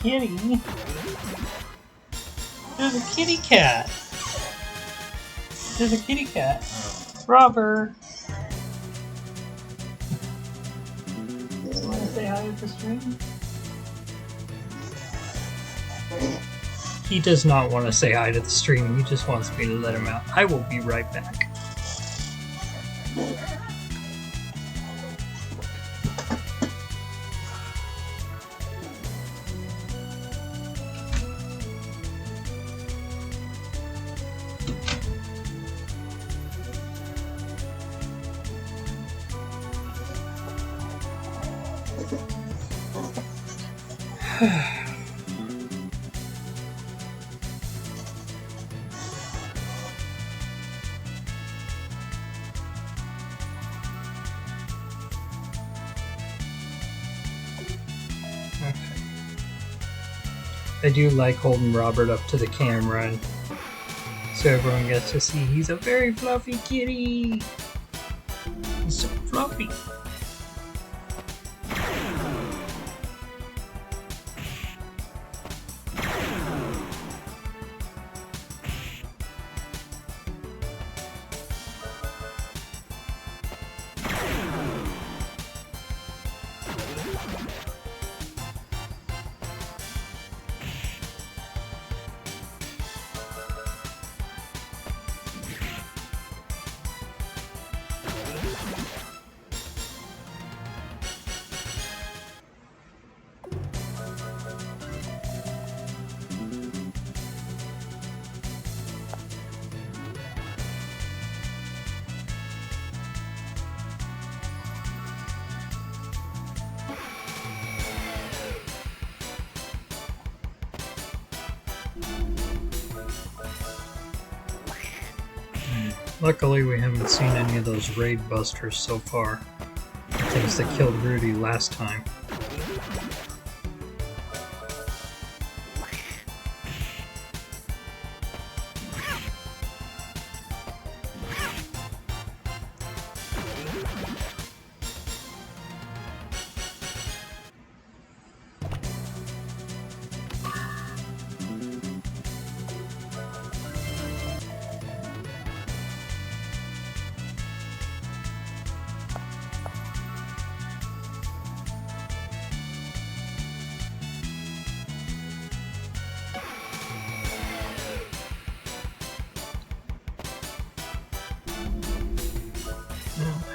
Kitty. There's a kitty cat. There's a kitty cat. Robert. You want to say hi to the stream? He does not want to say hi to the stream. He just wants me to let him out. I will be right back. I do like holding Robert up to the camera and so everyone gets to see he's a very fluffy kitty. He's so fluffy. Luckily, we haven't seen any of those Raidbusters so far. The things that killed Rudy last time.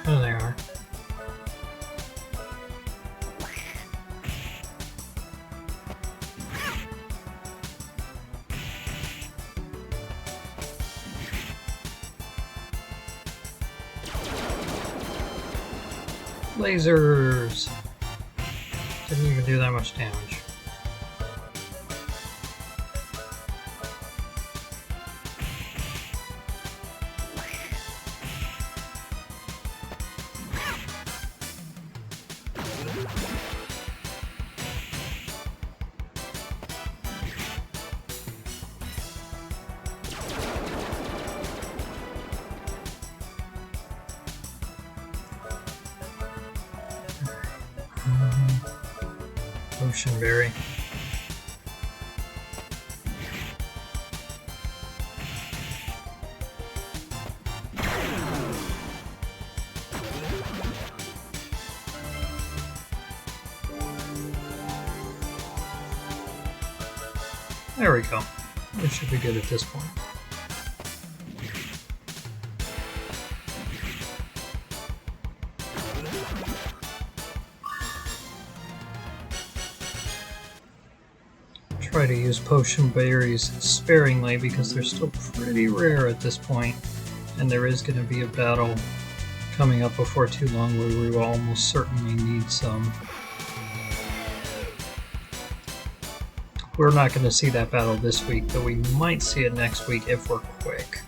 Oh, they are. Lasers! Didn't even do that much damage. Oceanberry. There we go. We should be good at this point. Try to use potion berries sparingly because they're still pretty rare at this point, and there is going to be a battle coming up before too long where we will almost certainly need some. We're not going to see that battle this week, but we might see it next week if we're quick.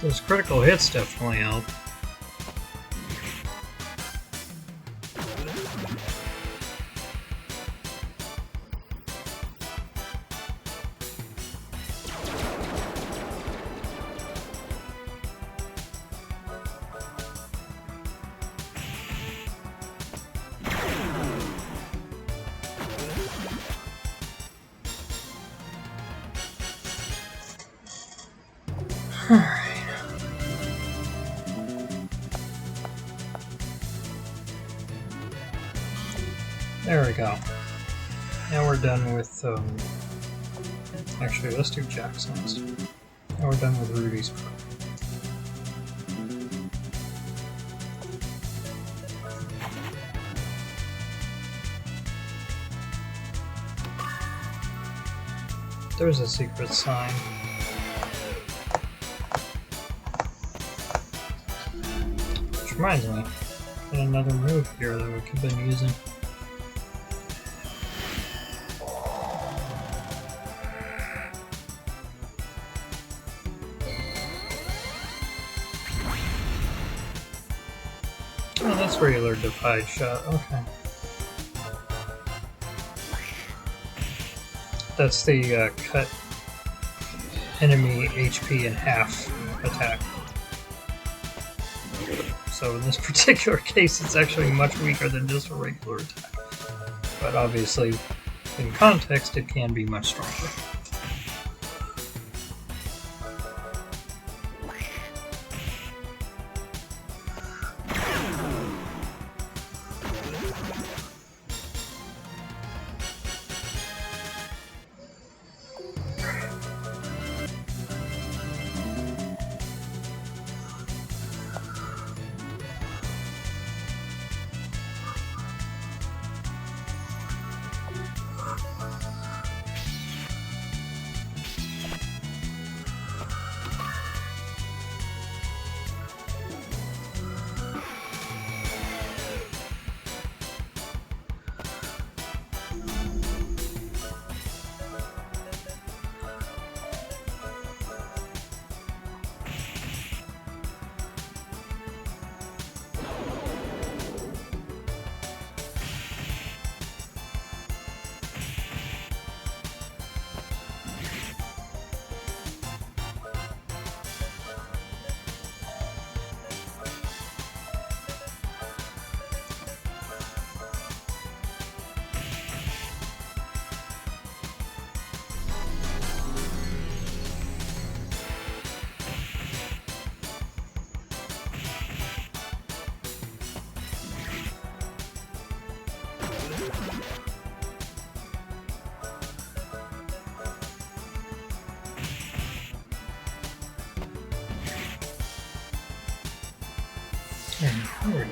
Those critical hits definitely help. There we go. Now we're done with, actually, let's do Jackson's. Now we're done with Rudy's. There's a secret sign. Which reminds me, got another move here that we could have been using. Oh, that's regular divide shot. Okay. That's the cut enemy HP in half attack. So in this particular case, it's actually much weaker than just a regular attack. But obviously, in context, it can be much stronger. There we go.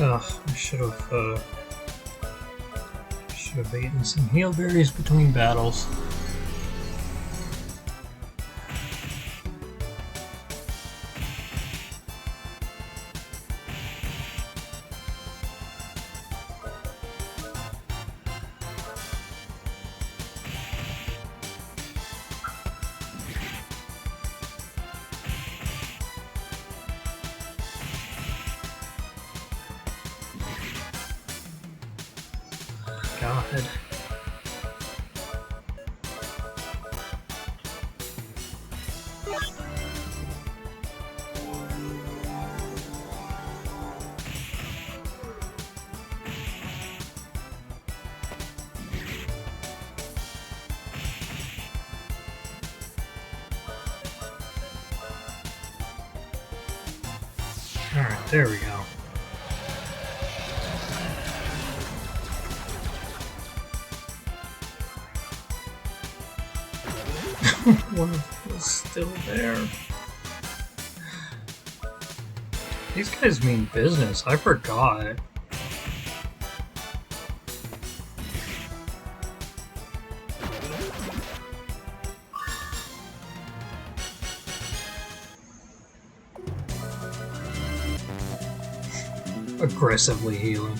Ugh, I should have eaten some heal berries between battles. God. Alright, there we go. One of them is still there. These guys mean business. I forgot. Aggressively healing.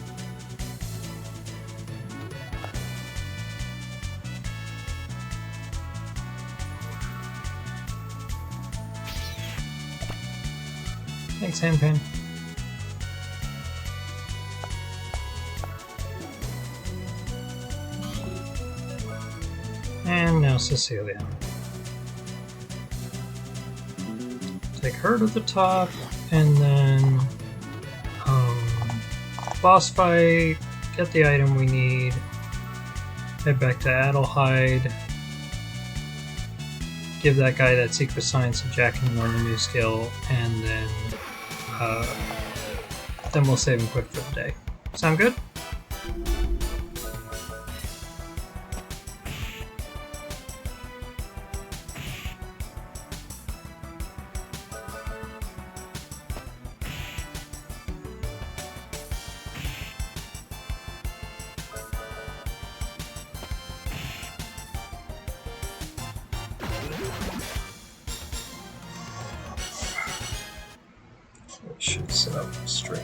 Thanks, Handpan. And now Cecilia. Take her to the top, and then boss fight, get the item we need, head back to Adelheid, give that guy that secret sign so Jack can learn a new skill, and then we'll save him quick for the day. Sound good? that one straight.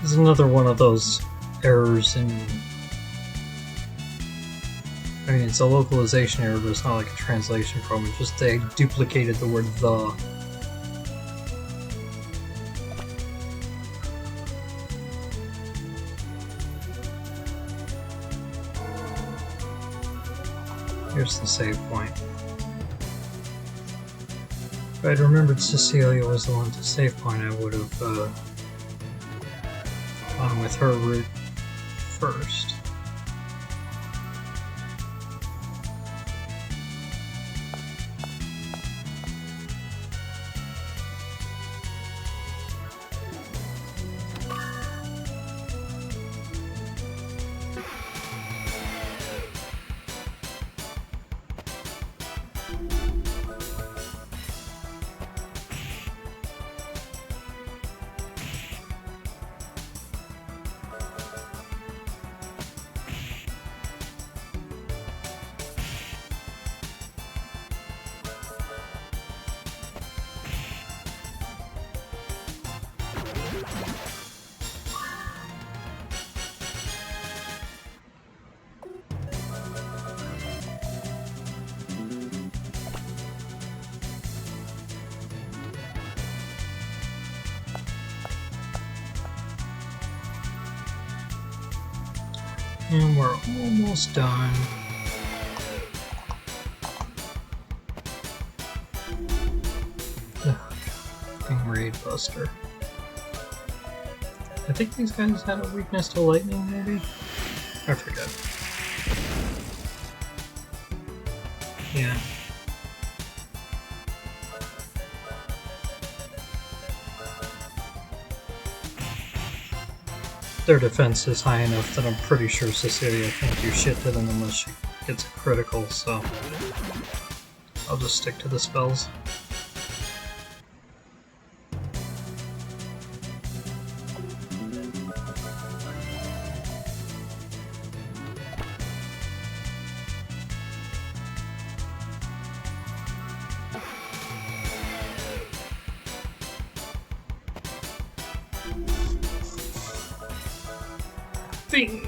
This is another one of those errors in... I mean, it's a localization error, but it's not like a translation problem. It's just they duplicated the word "the." Here's the save point. If I'd remembered Cecilia was the one to save point, I would have gone with her route first. And we're almost done. Fucking Raidbuster. I think these guys had a weakness to lightning, maybe? I forget. Yeah. Their defense is high enough that I'm pretty sure Cecilia can't do shit to them unless she gets a critical, so I'll just stick to the spells. Fiend.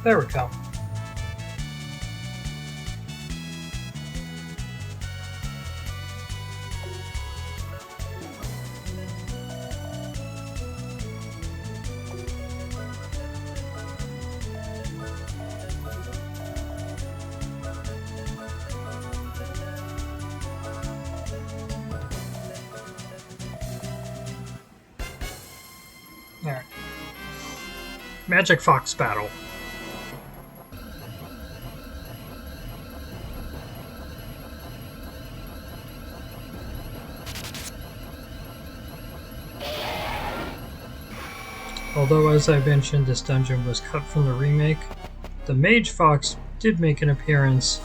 There we go. Alright. Magic Fox battle. Although, as I mentioned, this dungeon was cut from the remake, the Mage Fox did make an appearance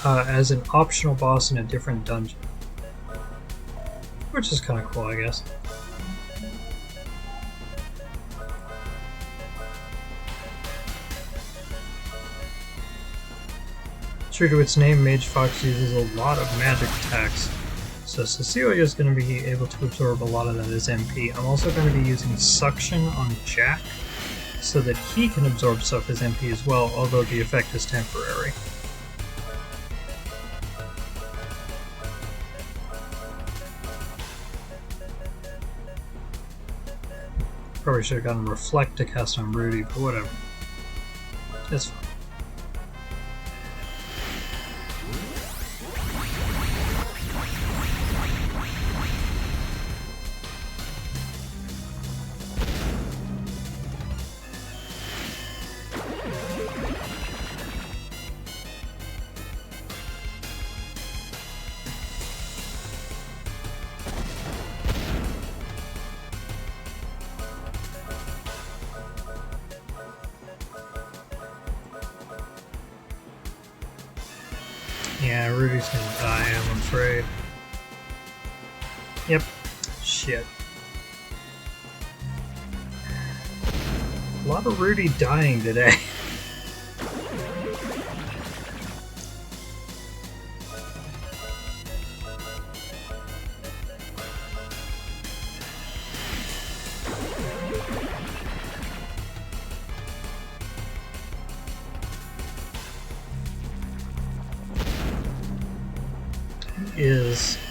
as an optional boss in a different dungeon. Which is kind of cool, I guess. True to its name, Mage Fox uses a lot of magic attacks. So Cecilia is going to be able to absorb a lot of that as MP. I'm also going to be using Suction on Jack, so that he can absorb stuff as MP as well, although the effect is temporary. Probably should have gotten Reflect to cast on Rudy, but whatever. It's fine. Yeah, Rudy's gonna die, I'm afraid. Yep. Shit. A lot of Rudy dying today.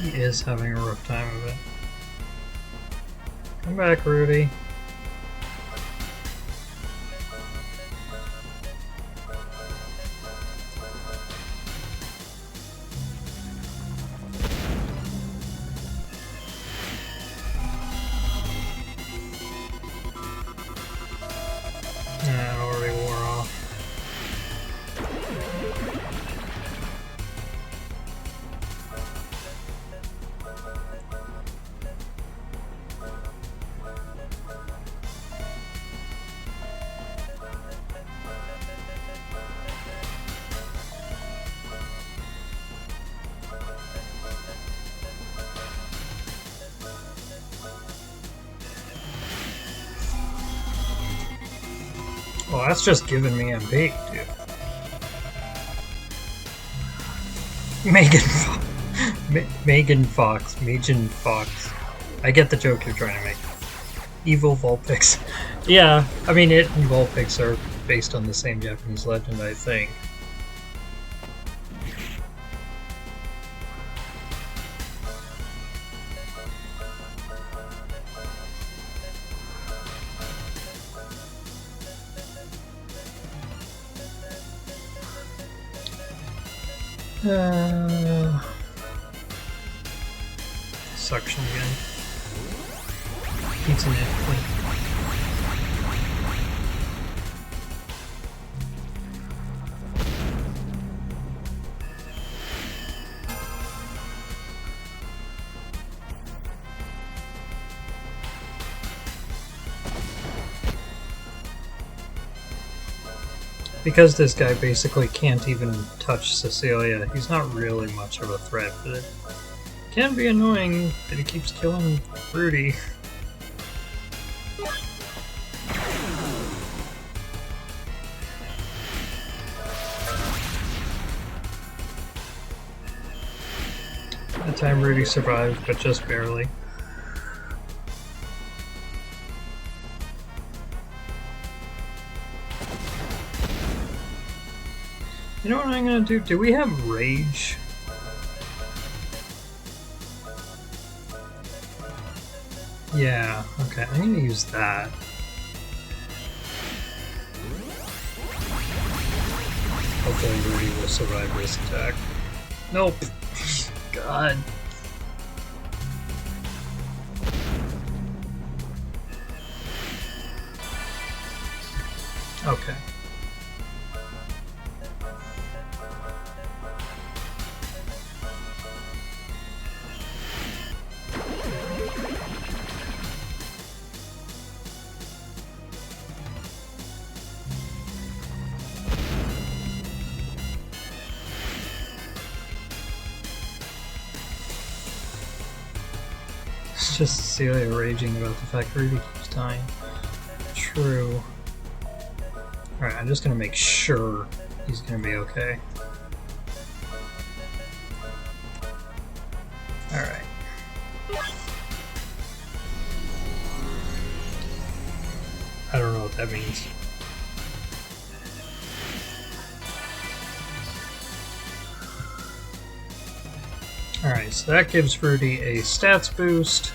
He is having a rough time of it. Come back, Rudy. It already wore off. Oh, that's just giving me MP, dude. Megan Fox. I get the joke you're trying to make. Evil Vulpix. Yeah, I mean, it and Vulpix are based on the same Japanese legend, I think. Suction again. Pizza Nick. Because this guy basically can't even touch Cecilia, he's not really much of a threat, but it can be annoying that he keeps killing Rudy. That time Rudy survived, but just barely. You know what I'm gonna do? Do we have Rage? Yeah, okay, I'm gonna use that. Hopefully Rudy will survive this attack. Nope. God. Okay. It's just Cecilia raging about the fact Rudy keeps dying. True. Alright, I'm just gonna make sure he's gonna be okay. Alright. I don't know what that means. Alright, so that gives Rudy a stats boost.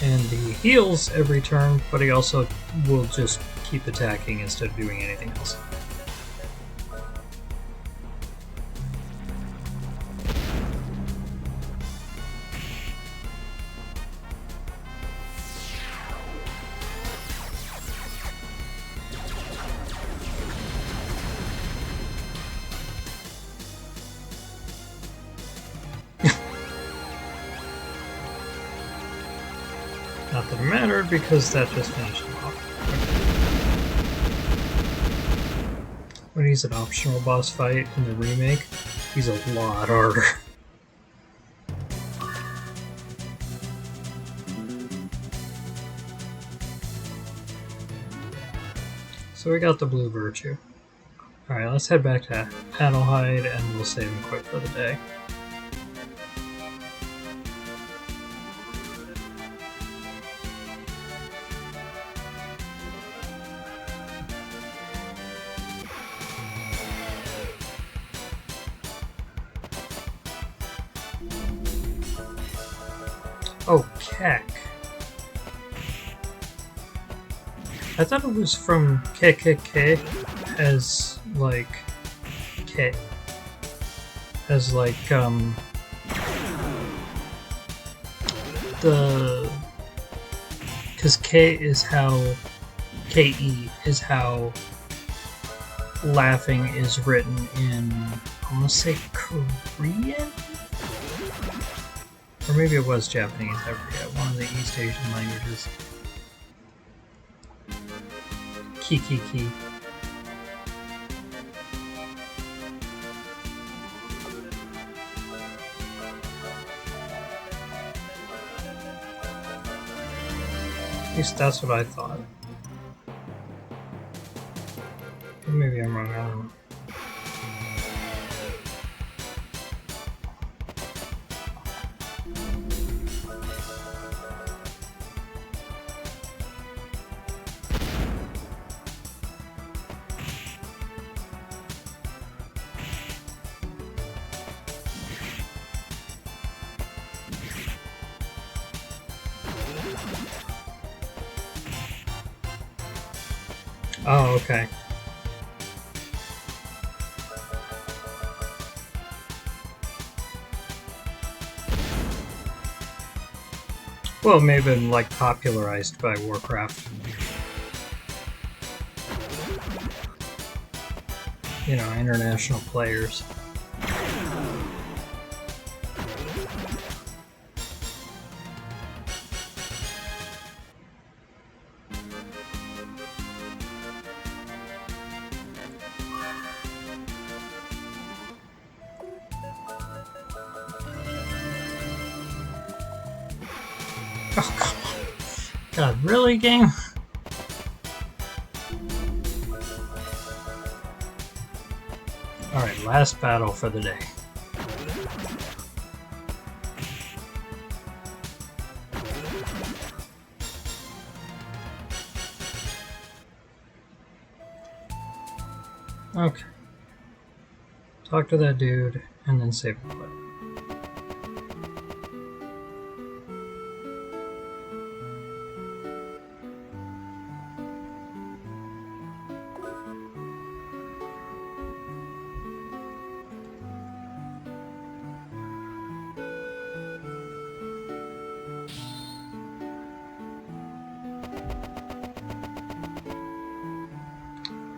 And he heals every turn, but he also will just keep attacking instead of doing anything else. Not that it mattered, because that just finished him off. When he's an optional boss fight in the remake, he's a lot harder. So we got the blue virtue. Alright, let's head back to Adelheid and we'll save him quick for the day. Oh, Keck. I thought it was from KKK as like K. As like the, because K is how KE is how laughing is written in, I want to say Korean? Or maybe it was Japanese, I forget. One of the East Asian languages. Ki. At least that's what I thought. Maybe I'm wrong, I don't know. Oh, okay. Well, it may have been like popularized by Warcraft. You know, international players. Oh, come on. God, really, game? Alright, last battle for the day. Okay. Talk to that dude, and then save and quit.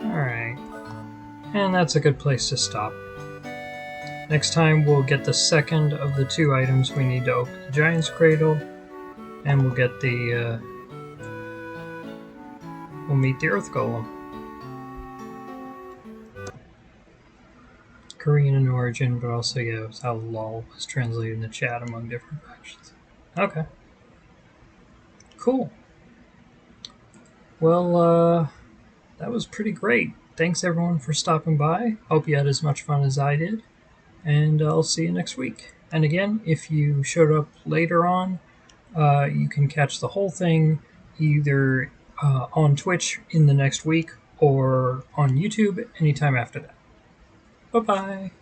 Alright. And that's a good place to stop. Next time we'll get the second of the 2 items we need to open the Giant's Cradle, and we'll get the, we'll meet the Earth Golem. Korean in origin, but also, yeah, it was how LOL was translated in the chat among different factions. Okay. Cool. Well, that was pretty great. Thanks everyone for stopping by. Hope you had as much fun as I did. And I'll see you next week. And again, if you showed up later on, you can catch the whole thing either on Twitch in the next week or on YouTube anytime after that. Bye-bye.